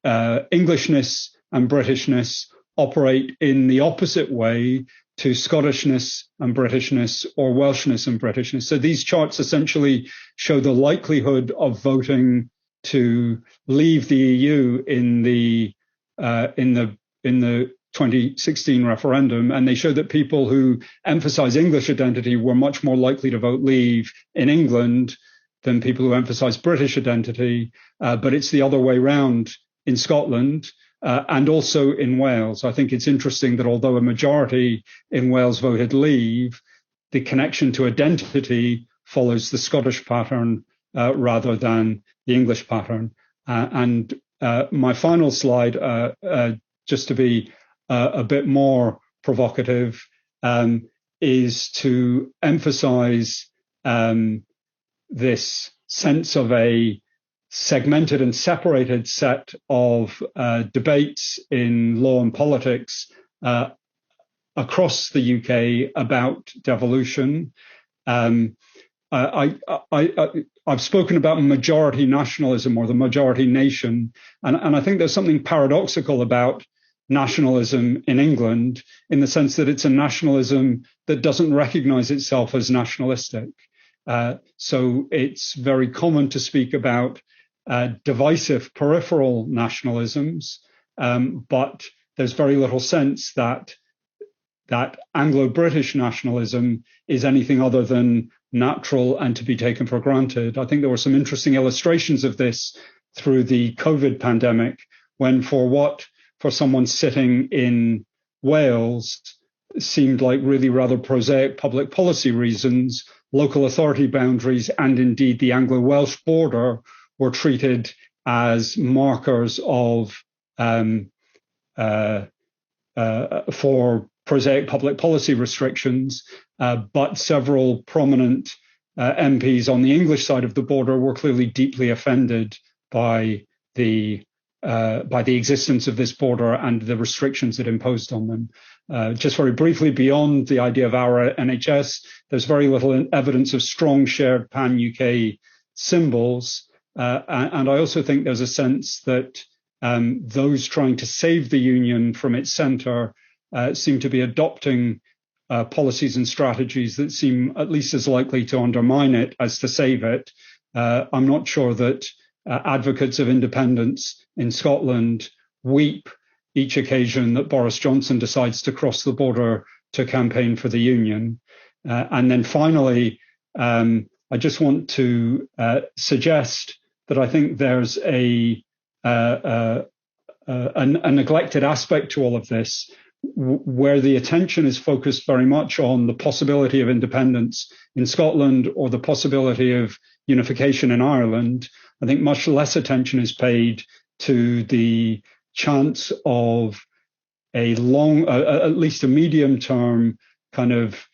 [SPEAKER 4] Englishness and Britishness operate in the opposite way to Scottishness and Britishness or Welshness and Britishness. So these charts essentially show the likelihood of voting to leave the EU in the 2016 referendum, and they show that people who emphasize English identity were much more likely to vote leave in England than people who emphasize British identity, but it's the other way round in Scotland and also in Wales. I think it's interesting that although a majority in Wales voted leave, the connection to identity follows the Scottish pattern rather than the English pattern. And my final slide, just to be a bit more provocative, is to emphasize this sense of a segmented and separated set of debates in law and politics across the UK about devolution. I've spoken about majority nationalism or the majority nation, and I think there's something paradoxical about nationalism in England in the sense that it's a nationalism that doesn't recognize itself as nationalistic. So it's very common to speak about divisive peripheral nationalisms, but there's very little sense that Anglo-British nationalism is anything other than natural and to be taken for granted. I think there were some interesting illustrations of this through the COVID pandemic, when for someone sitting in Wales seemed like really rather prosaic public policy reasons, local authority boundaries and indeed the Anglo-Welsh border were treated as markers of for prosaic public policy restrictions, but several prominent MPs on the English side of the border were clearly deeply offended by the existence of this border and the restrictions it imposed on them. Just very briefly, beyond the idea of our NHS, there's very little evidence of strong shared pan-UK symbols. And I also think there's a sense that those trying to save the union from its centre seem to be adopting policies and strategies that seem at least as likely to undermine it as to save it. I'm not sure that advocates of independence in Scotland weep each occasion that Boris Johnson decides to cross the border to campaign for the union. And then finally, I just want to suggest that I think there's a neglected aspect to all of this, where the attention is focused very much on the possibility of independence in Scotland or the possibility of unification in Ireland. I think much less attention is paid to the chance of a long, at least a medium-term kind of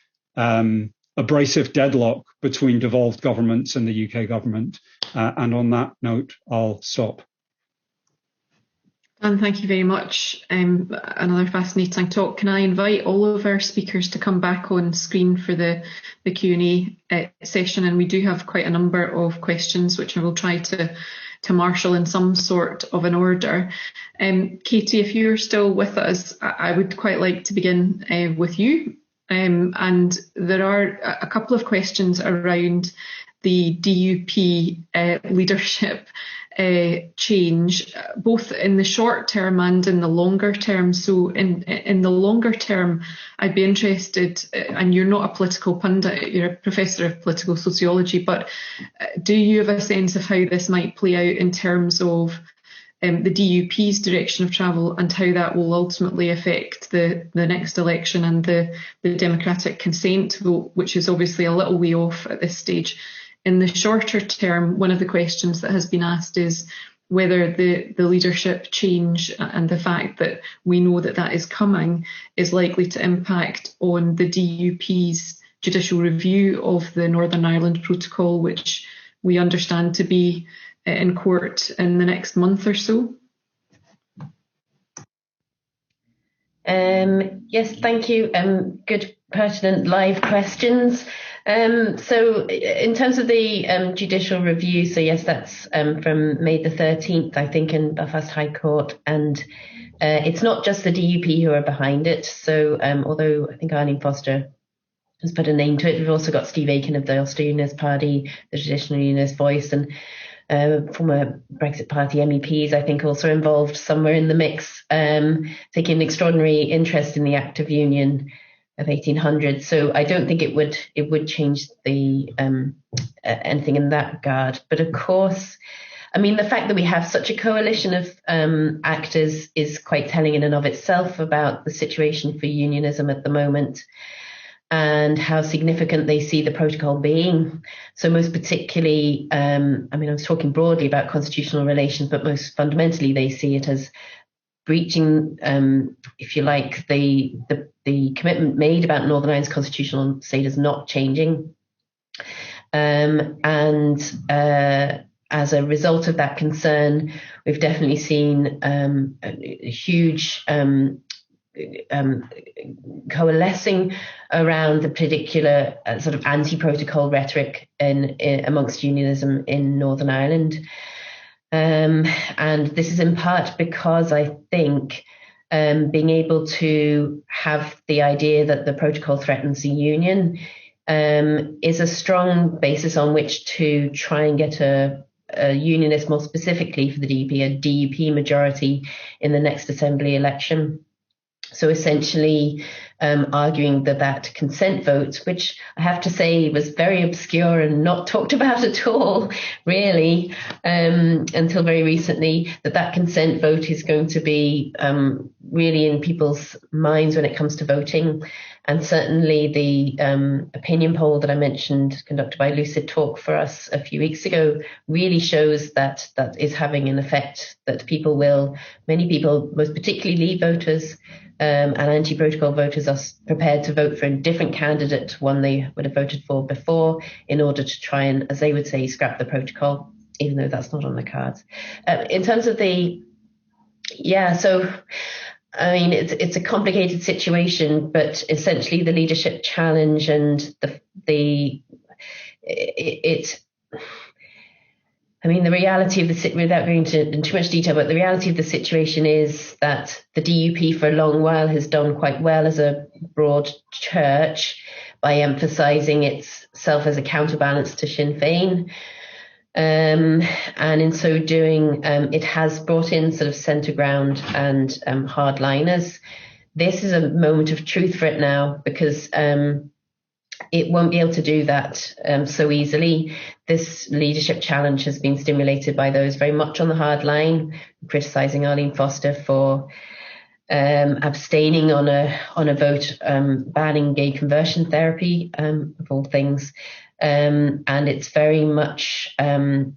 [SPEAKER 4] abrasive deadlock between devolved governments and the UK government. And on that note, I'll stop.
[SPEAKER 1] Dan, thank you very much. Another fascinating talk. Can I invite all of our speakers to come back on screen for the Q&A session? And we do have quite a number of questions, which I will try to marshal in some sort of an order. Katie, if you're still with us, I would quite like to begin with you. And there are a couple of questions around the DUP leadership change, both in the short term and in the longer term. So in the longer term, I'd be interested, and you're not a political pundit, you're a professor of political sociology, but do you have a sense of how this might play out in terms of the DUP's direction of travel and how that will ultimately affect the next election and the democratic consent vote, which is obviously a little way off at this stage? In the shorter term, one of the questions that has been asked is whether the leadership change and the fact that we know that that is coming is likely to impact on the DUP's judicial review of the Northern Ireland Protocol, which we understand to be in court in the next month or so?
[SPEAKER 2] Yes, thank you. Good, pertinent live questions. So in terms of the judicial review, so yes, that's from May the 13th, I think, in Belfast High Court. And it's not just the DUP who are behind it. So although I think Arlene Foster has put a name to it, we've also got Steve Aiken of the Ulster Unionist Party, the Traditional Unionist Voice, and former Brexit Party MEPs, I think, also involved somewhere in the mix, taking an extraordinary interest in the Act of Union of 1800. So I don't think it would change the anything in that regard. But of course, I mean, the fact that we have such a coalition of actors is quite telling in and of itself about the situation for unionism at the moment, and how significant they see the protocol being. So most particularly, I mean, I was talking broadly about constitutional relations, but most fundamentally, they see it as breaching, if you like, the commitment made about Northern Ireland's constitutional status not changing. As a result of that concern, we've definitely seen a huge coalescing around the particular sort of anti-protocol rhetoric in amongst unionism in Northern Ireland. And this is in part because I think being able to have the idea that the protocol threatens the union is a strong basis on which to try and get a unionist, more specifically for the DUP, a DUP majority in the next Assembly election. So essentially arguing that consent vote, which I have to say was very obscure and not talked about at all, really, until very recently, that consent vote is going to be really in people's minds when it comes to voting. And certainly the opinion poll that I mentioned, conducted by Lucid Talk for us a few weeks ago, really shows that is having an effect, that many people, most particularly Leave voters, and anti-protocol voters, are prepared to vote for a different candidate to one they would have voted for before, in order to try and, as they would say, scrap the protocol, even though that's not on the cards. In terms of so I mean, it's a complicated situation, but essentially the leadership challenge and I mean, the reality of without going into too much detail, but the reality of the situation is that the DUP for a long while has done quite well as a broad church by emphasising itself as a counterbalance to Sinn Féin. And in so doing, it has brought in sort of centre ground and hardliners. This is a moment of truth for it now, because it won't be able to do that so easily. This leadership challenge has been stimulated by those very much on the hard line, criticising Arlene Foster for abstaining on a vote banning gay conversion therapy, of all things. And it's very much coming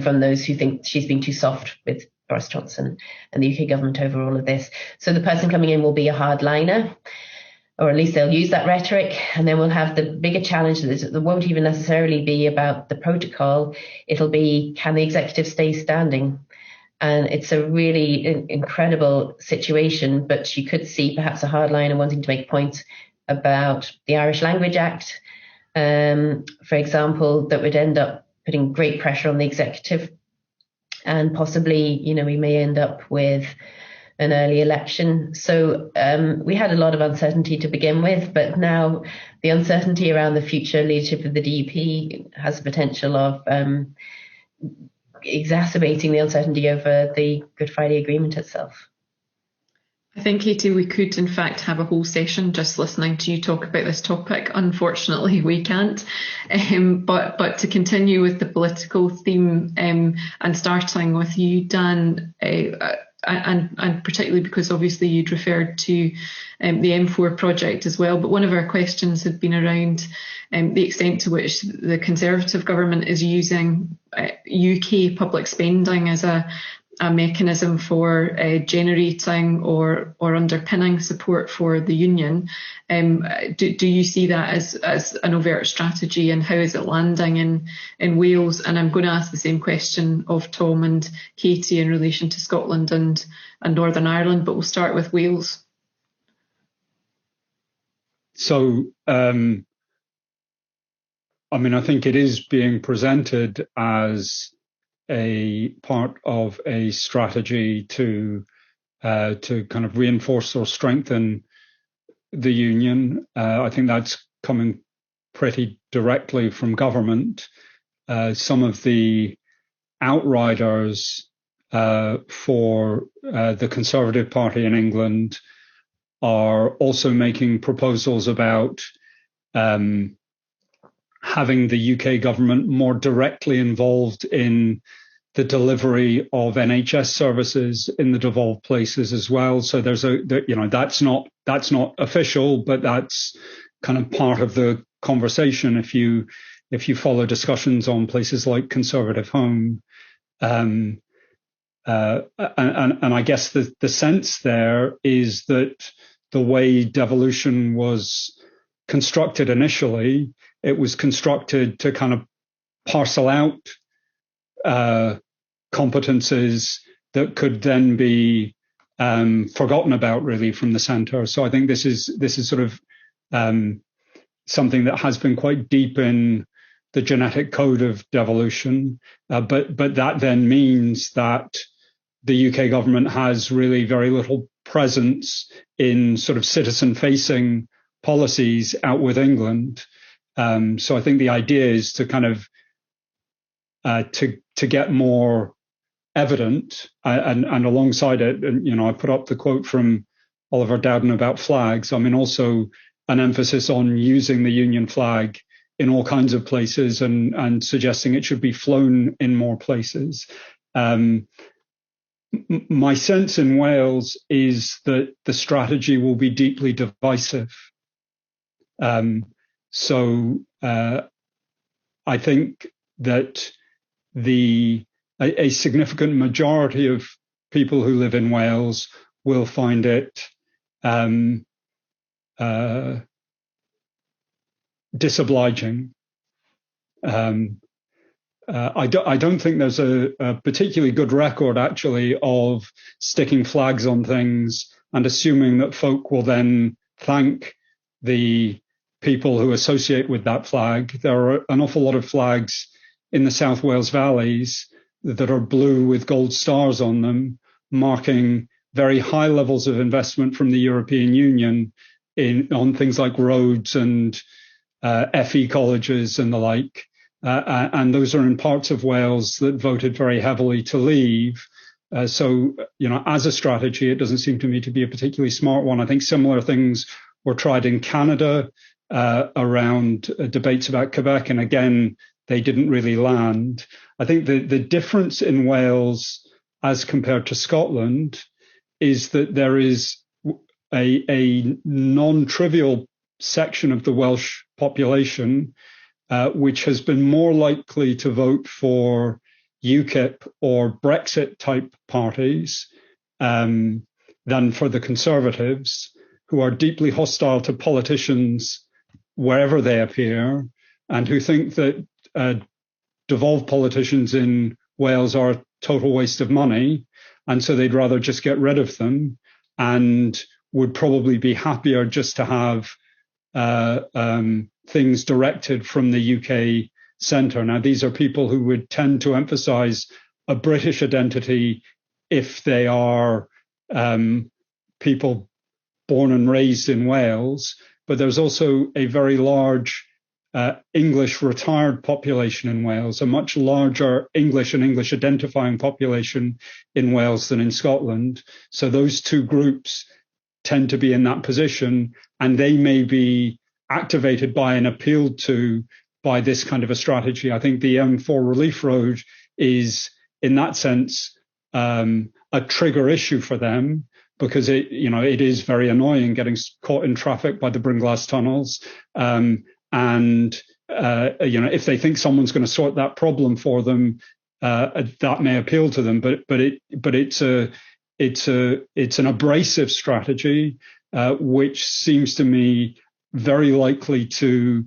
[SPEAKER 2] from those who think she's been too soft with Boris Johnson and the UK government over all of this. So the person coming in will be a hardliner, or at least they'll use that rhetoric, and then we'll have the bigger challenge that won't even necessarily be about the protocol. It'll be, can the executive stay standing? And it's a really incredible situation, but you could see perhaps a hardliner wanting to make points about the Irish Language Act, for example, that would end up putting great pressure on the executive. And possibly, we may end up with an early election. So we had a lot of uncertainty to begin with, but now the uncertainty around the future leadership of the DUP has the potential of exacerbating the uncertainty over the Good Friday Agreement itself.
[SPEAKER 1] I think, Katie, we could in fact have a whole session just listening to you talk about this topic. Unfortunately, we can't. But to continue with the political theme, and starting with you, Dan, and particularly because obviously you'd referred to the M4 project as well, but one of our questions had been around the extent to which the Conservative government is using UK public spending as a a mechanism for generating or underpinning support for the union. Do you see that as an overt strategy, and how is it landing in Wales? And I'm going to ask the same question of Tom and Katie in relation to Scotland and Northern Ireland, but we'll start with Wales.
[SPEAKER 4] So, I think it is being presented as a part of a strategy to kind of reinforce or strengthen the union. I think that's coming pretty directly from government. Some of the outriders for the Conservative Party in England are also making proposals about having the UK government more directly involved in the delivery of NHS services in the devolved places as well. So that's not official, but that's kind of part of the conversation. If you follow discussions on places like Conservative Home, and I guess the sense there is that the way devolution was constructed initially, it was constructed to kind of parcel out competences that could then be forgotten about really from the centre. So I think this is sort of something that has been quite deep in the genetic code of devolution, but that then means that the UK government has really very little presence in sort of citizen-facing policies out with England. So I think the idea is to kind of to get more evident, and alongside it, and I put up the quote from Oliver Dowden about flags. Also an emphasis on using the Union flag in all kinds of places, and suggesting it should be flown in more places. My sense in Wales is that the strategy will be deeply divisive. So I think that a significant majority of people who live in Wales will find it disobliging. I don't think there's a particularly good record, actually, of sticking flags on things and assuming that folk will then thank the people who associate with that flag. There are an awful lot of flags in the South Wales valleys that are blue with gold stars on them, marking very high levels of investment from the European Union on things like roads and FE colleges and the like. And those are in parts of Wales that voted very heavily to leave. So, as a strategy, it doesn't seem to me to be a particularly smart one. I think similar things were tried in Canada around debates about Quebec, and again, they didn't really land. I think the difference in Wales as compared to Scotland is that there is a non-trivial section of the Welsh population which has been more likely to vote for UKIP or Brexit type parties than for the Conservatives, who are deeply hostile to politicians wherever they appear, and who think that devolved politicians in Wales are a total waste of money, and so they'd rather just get rid of them, and would probably be happier just to have things directed from the UK centre. Now, these are people who would tend to emphasise a British identity if they are people born and raised in Wales, but there's also a very large English retired population in Wales, a much larger English and English identifying population in Wales than in Scotland. So those two groups tend to be in that position, and they may be activated by and appealed to by this kind of a strategy. I think the M4 Relief Road is, in that sense, a trigger issue for them, because it is very annoying getting caught in traffic by the Brynglas tunnels. And if they think someone's going to sort that problem for them, that may appeal to them, but it's an abrasive strategy, which seems to me very likely to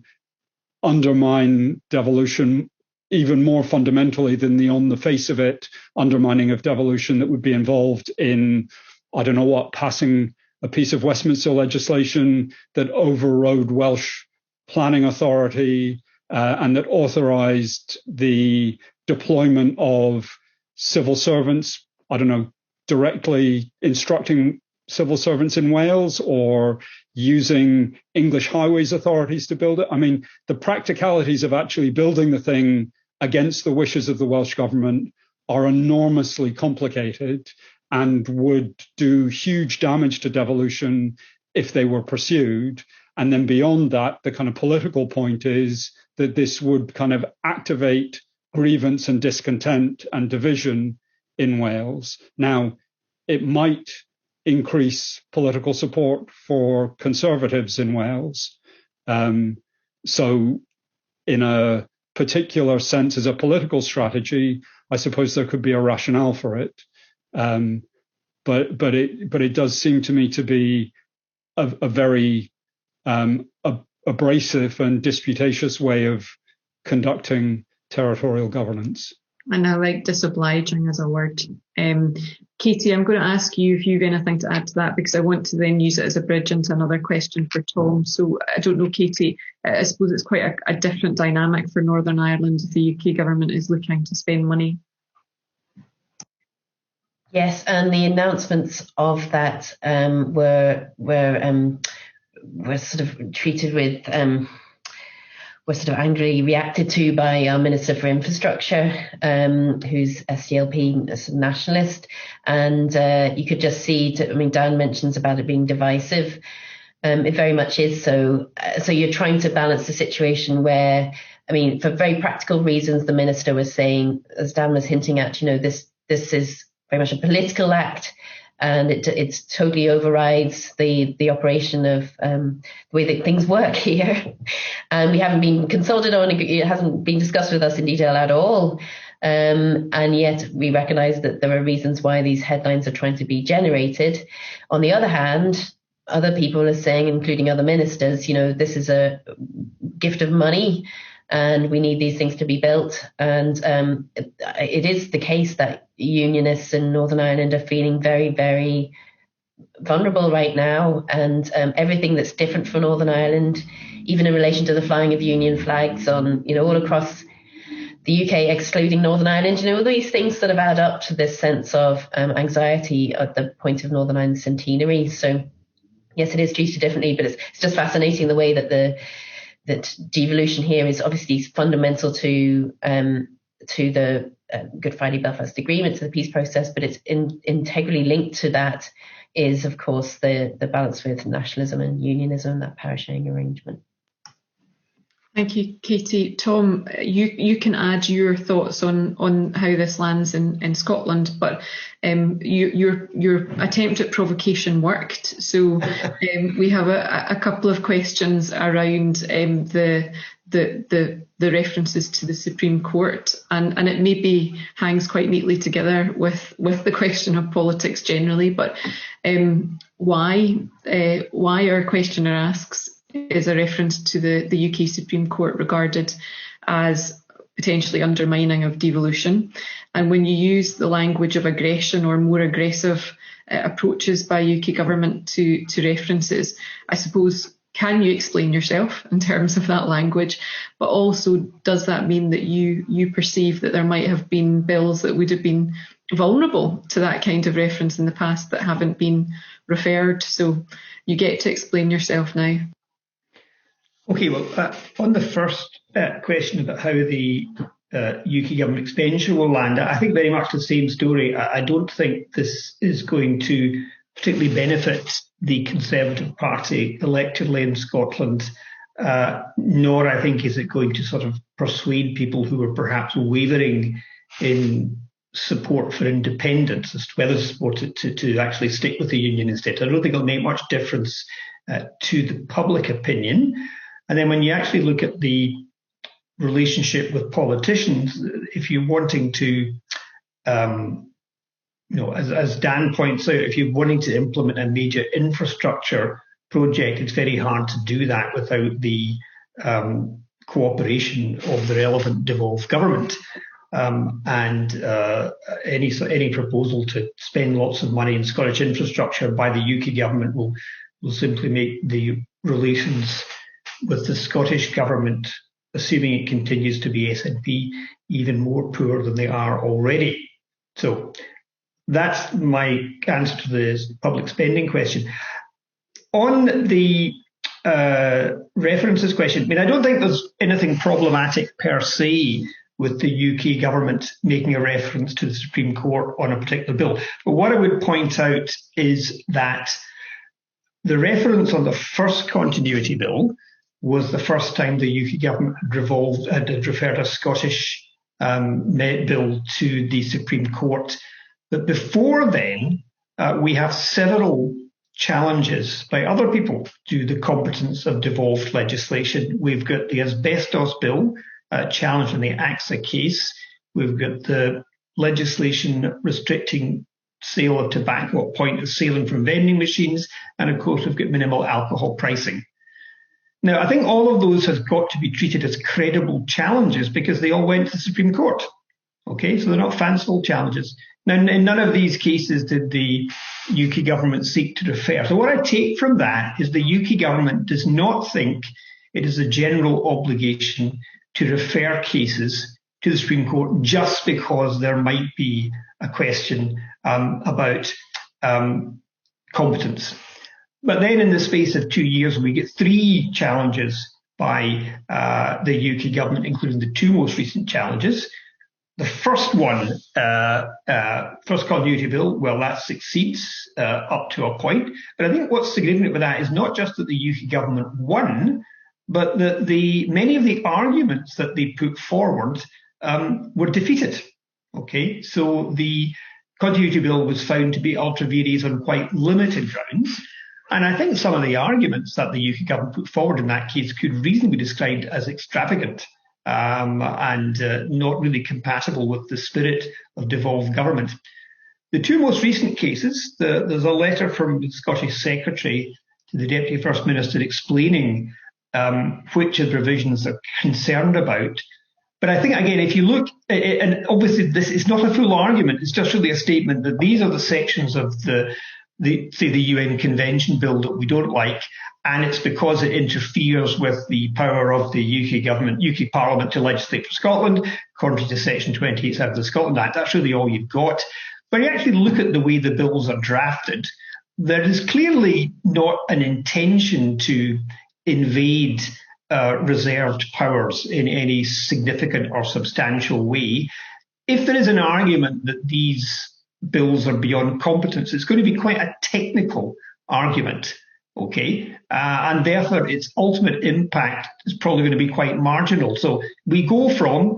[SPEAKER 4] undermine devolution even more fundamentally than the on the face of it undermining of devolution that would be involved in, I don't know what, passing a piece of Westminster legislation that overrode Welsh planning authority and that authorised the deployment of civil servants, I don't know, directly instructing civil servants in Wales or using English highways authorities to build it. I mean, the practicalities of actually building the thing against the wishes of the Welsh government are enormously complicated and would do huge damage to devolution if they were pursued. And then beyond that, the kind of political point is that this would kind of activate grievance and discontent and division in Wales. Now, it might increase political support for Conservatives in Wales. So in a particular sense, as a political strategy, I suppose there could be a rationale for it. But it does seem to me to be a very abrasive and disputatious way of conducting territorial governance.
[SPEAKER 1] And I like disobliging as a word. Katie, I'm going to ask you if you've anything to add to that, because I want to then use it as a bridge into another question for Tom. So I don't know, Katie, I suppose it's quite a different dynamic for Northern Ireland if the UK government is looking to spend money.
[SPEAKER 2] Yes, and the announcements of that were sort of treated with were sort of angrily reacted to by our Minister for Infrastructure, who's SDLP nationalist, and you could just see. Dan mentions about it being divisive. It very much is so. So you're trying to balance the situation where, for very practical reasons, the minister was saying, as Dan was hinting at, this is very much a political act, and it totally overrides the operation of the way that things work here. And we haven't been consulted on, it hasn't been discussed with us in detail at all. And yet we recognise that there are reasons why these headlines are trying to be generated. On the other hand, other people are saying, including other ministers, this is a gift of money and we need these things to be built. And it is the case that unionists in Northern Ireland are feeling very, very vulnerable right now. And everything that's different for Northern Ireland, even in relation to the flying of union flags on, all across the UK, excluding Northern Ireland, all these things sort of add up to this sense of anxiety at the point of Northern Ireland's centenary. So yes, it is treated differently, but it's just fascinating the way that that devolution here is obviously fundamental to the Good Friday Belfast Agreement, to the peace process, but it's integrally linked to that is, of course, the balance with nationalism and unionism, that power sharing arrangement.
[SPEAKER 1] Thank you, Katie. Tom, you can add your thoughts on how this lands in Scotland, but your attempt at provocation worked. So we have a couple of questions around the references to the Supreme Court, and it maybe hangs quite neatly together with the question of politics generally. But why our questioner asks is a reference to the UK Supreme Court regarded as potentially undermining of devolution. And when you use the language of aggression or more aggressive approaches by UK government to references, I suppose, can you explain yourself in terms of that language? But also, does that mean that you perceive that there might have been bills that would have been vulnerable to that kind of reference in the past that haven't been referred? So you get to explain yourself now.
[SPEAKER 3] Okay, well, on the first question about how the UK government expenditure will land, I think very much the same story. I don't think this is going to particularly benefit the Conservative Party electorally in Scotland, nor I think is it going to sort of persuade people who are perhaps wavering in support for independence as to whether to support it to actually stick with the union instead. I don't think it'll make much difference to the public opinion. And then when you actually look at the relationship with politicians, if you're wanting to, as Dan points out, if you're wanting to implement a major infrastructure project, it's very hard to do that without the cooperation of the relevant devolved government. Any proposal to spend lots of money in Scottish infrastructure by the UK government will simply make the relations with the Scottish government, assuming it continues to be SNP, even more poor than they are already. So that's my answer to the public spending question. On the references question, I mean, I don't think there's anything problematic per se with the UK government making a reference to the Supreme Court on a particular bill. But what I would point out is that the reference on the first continuity bill was the first time the UK government had referred a Scottish bill to the Supreme Court. But before then, we have several challenges by other people to the competence of devolved legislation. We've got the asbestos bill challenged in the AXA case. We've got the legislation restricting sale of tobacco at point of sale from vending machines. And of course, we've got minimal alcohol pricing. Now, I think all of those have got to be treated as credible challenges because they all went to the Supreme Court. Okay, so they're not fanciful challenges. Now, in none of these cases did the UK government seek to refer. So what I take from that is the UK government does not think it is a general obligation to refer cases to the Supreme Court just because there might be a question about competence. But then in the space of 2 years, we get 3 challenges by the UK government, including the 2 most recent challenges. The first one, first continuity bill, well, that succeeds up to a point. But I think what's significant with that is not just that the UK government won, but that many of the arguments that they put forward were defeated. Okay, so the continuity bill was found to be ultra vires on quite limited grounds. And I think some of the arguments that the UK government put forward in that case could reasonably be described as extravagant and not really compatible with the spirit of devolved government. The 2 most recent cases, there's a letter from the Scottish Secretary to the Deputy First Minister explaining which of the provisions they're concerned about. But I think, again, if you look, and obviously this is not a full argument, it's just really a statement that these are the sections of the UN Convention bill that we don't like, and it's because it interferes with the power of the UK government, UK Parliament to legislate for Scotland, contrary to Section 28 of the Scotland Act. That's really all you've got. But you actually look at the way the bills are drafted, there is clearly not an intention to invade reserved powers in any significant or substantial way. If there is an argument that these bills are beyond competence, it's going to be quite a technical argument, okay? And therefore, its ultimate impact is probably going to be quite marginal. So we go from,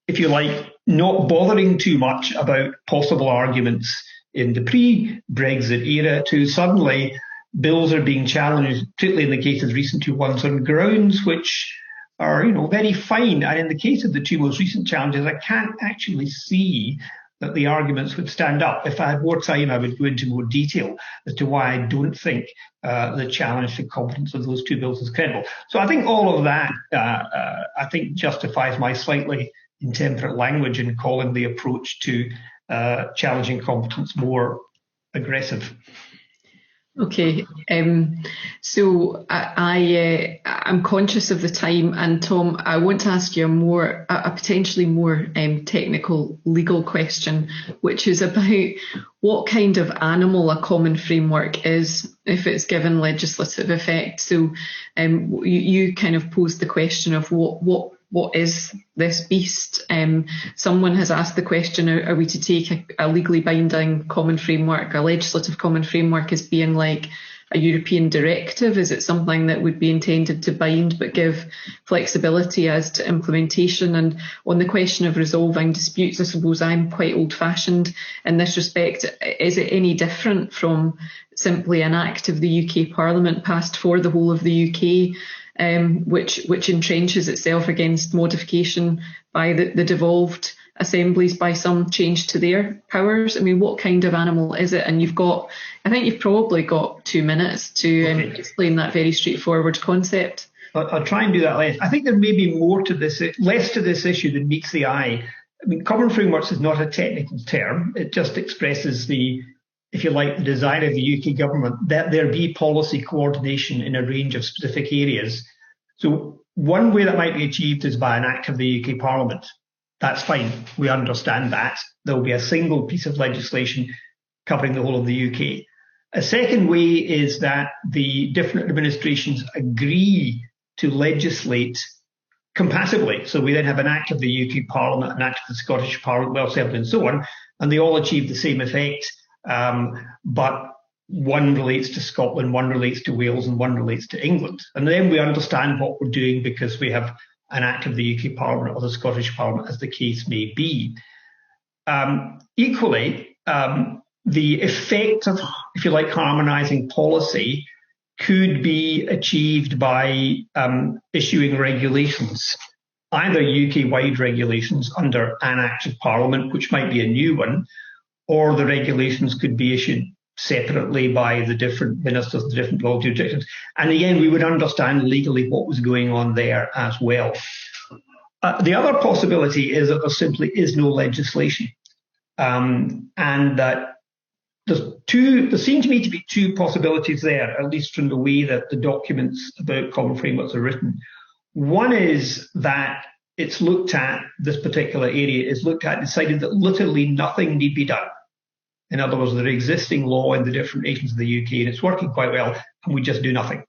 [SPEAKER 3] if you like, not bothering too much about possible arguments in the pre-Brexit era to suddenly bills are being challenged, particularly in the case of the recent 2 ones, on grounds which are, very fine. And in the case of the 2 most recent challenges, I can't actually see that the arguments would stand up. If I had more time, I would go into more detail as to why I don't think the challenge to competence of those 2 bills is credible. So I think all of that, I think, justifies my slightly intemperate language in calling the approach to challenging competence more aggressive.
[SPEAKER 1] Okay, so I'm conscious of the time, and Tom, I want to ask you a potentially more technical legal question, which is about what kind of animal a common framework is if it's given legislative effect. So you kind of posed the question of what is this beast? Someone has asked the question, are we to take a legally binding common framework, a legislative common framework, as being like a European directive? Is it something that would be intended to bind but give flexibility as to implementation? And on the question of resolving disputes, I suppose I'm quite old-fashioned in this respect. Is it any different from simply an act of the UK Parliament passed for the whole of the UK, which entrenches itself against modification by the devolved assemblies by some change to their powers? I mean, what kind of animal is it? And I think you've probably got 2 minutes to explain that very straightforward concept.
[SPEAKER 3] I'll try and do that later. I think there may be less to this issue than meets the eye. I mean, common frameworks is not a technical term. It just expresses if you like, the desire of the UK government that there be policy coordination in a range of specific areas. So one way that might be achieved is by an act of the UK Parliament. That's fine. We understand that. There will be a single piece of legislation covering the whole of the UK. A second way is that the different administrations agree to legislate compatibly. So we then have an act of the UK Parliament, an act of the Scottish Parliament, Welsh Assembly and so on, and they all achieve the same effect. But one relates to Scotland, one relates to Wales, and one relates to England. And then we understand what we're doing because we have an act of the UK Parliament or the Scottish Parliament, as the case may be. Equally, the effect of, if you like, harmonising policy could be achieved by issuing regulations, either UK-wide regulations under an act of Parliament, which might be a new one, or the regulations could be issued separately by the different ministers, the different law jurisdictions. And again, we would understand legally what was going on there as well. The other possibility is that there simply is no legislation. And that there seem to me to be two possibilities there, at least from the way that the documents about common frameworks are written. One is that it's looked at, this particular area is looked at and decided that literally nothing need be done. In other words, there existing law in the different nations of the UK and it's working quite well, and we just do nothing.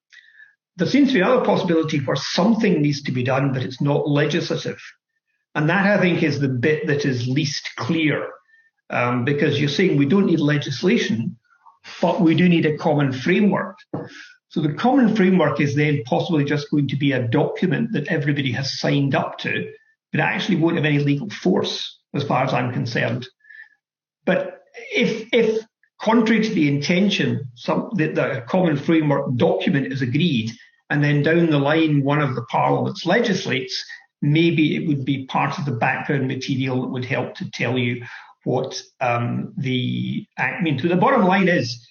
[SPEAKER 3] There seems to be another possibility where something needs to be done, but it's not legislative. And that, I think, is the bit that is least clear, because you're saying we don't need legislation, but we do need a common framework. So the common framework is then possibly just going to be a document that everybody has signed up to, but actually won't have any legal force, as far as I'm concerned. But if contrary to the intention, that a common framework document is agreed, and then down the line one of the parliaments legislates, maybe it would be part of the background material that would help to tell you what the act means. So the bottom line is,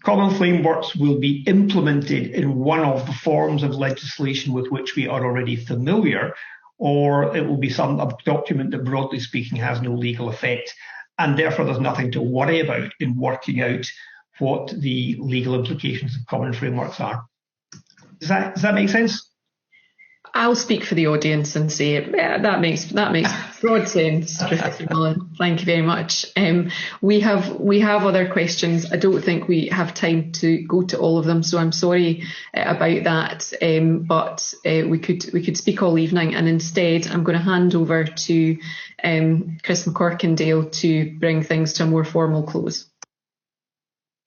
[SPEAKER 3] common frameworks will be implemented in one of the forms of legislation with which we are already familiar, or it will be a document that, broadly speaking, has no legal effect, and therefore there's nothing to worry about in working out what the legal implications of common frameworks are. Does that make sense?
[SPEAKER 1] I'll speak for the audience and say, yeah, that makes broad sense, Professor Mullen. Thank you very much. We have other questions. I don't think we have time to go to all of them, so I'm sorry about that. But we could speak all evening, and instead I'm going to hand over to Chris McCorkindale to bring things to a more formal close.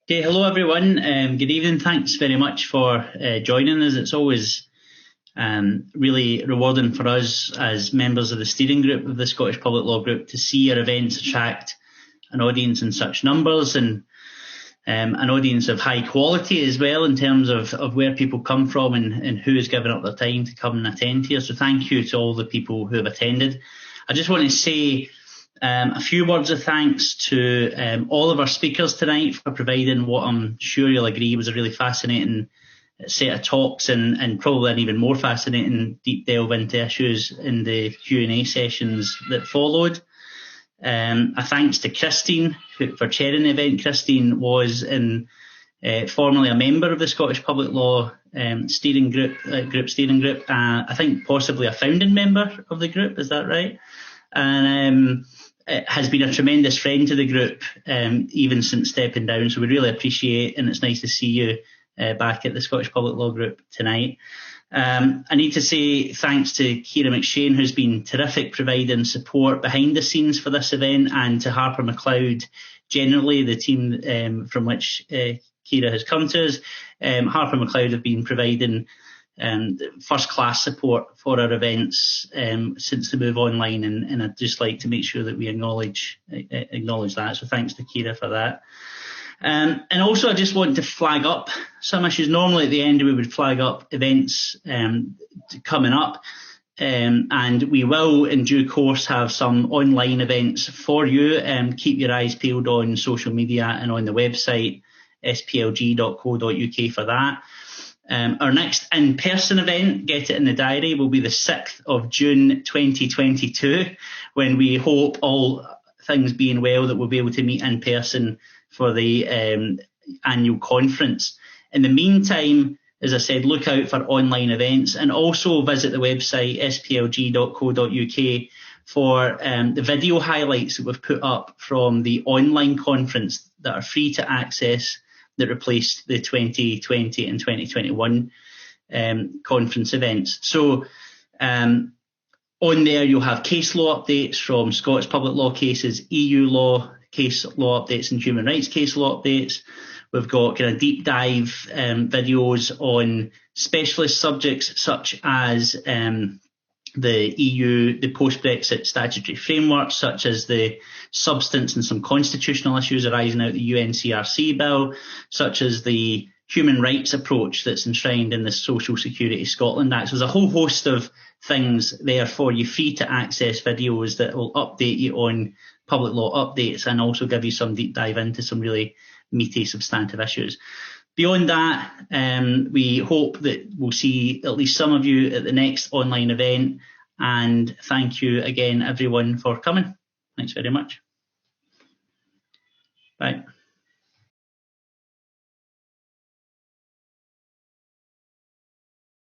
[SPEAKER 5] Okay, hello everyone. Good evening. Thanks very much for joining us. It's always really rewarding for us as members of the steering group of the Scottish Public Law Group to see our events attract an audience in such numbers, and an audience of high quality as well in terms of where people come from and who has given up their time to come and attend here. So thank you to all the people who have attended. I just want to say a few words of thanks to all of our speakers tonight for providing what I'm sure you'll agree was a really fascinating set of talks and probably an even more fascinating deep delve into issues in the Q&A sessions that followed. A thanks to Christine for chairing the event. Christine was formerly a member of the Scottish Public Law steering group. I think possibly a founding member of the group. Is that right? And has been a tremendous friend to the group even since stepping down. So we really appreciate, and it's nice to see you back at the Scottish Public Law Group tonight. I need to say thanks to Ciara McShane, who's been terrific providing support behind the scenes for this event, and to Harper McLeod generally, the team from which Ciara has come to us. Harper McLeod have been providing first-class support for our events since the move online, and I'd just like to make sure that we acknowledge that. So thanks to Ciara for that. And also I just want to flag up some issues. Normally at the end we would flag up events coming up, and we will in due course have some online events for you. Keep your eyes peeled on social media and on the website splg.co.uk for that. Our next in-person event, get it in the diary, will be the 6th of June 2022, when we hope, all things being well, that we'll be able to meet in person for the annual conference. In the meantime, as I said, look out for online events, and also visit the website splg.co.uk for the video highlights that we've put up from the online conference that are free to access, that replaced the 2020 and 2021 conference events. So on there you'll have case law updates from Scottish public law cases, EU law case law updates, and human rights case law updates. We've got kind of deep dive videos on specialist subjects such as the EU, the post-Brexit statutory framework, such as the substance and some constitutional issues arising out of the UNCRC bill, such as the human rights approach that's enshrined in the Social Security Scotland Act. So there's a whole host of things there for you, free to access videos that will update you on public law updates and also give you some deep dive into some really meaty substantive issues. Beyond that, we hope that we'll see at least some of you at the next online event, and thank you again everyone for coming. Thanks very much. Bye.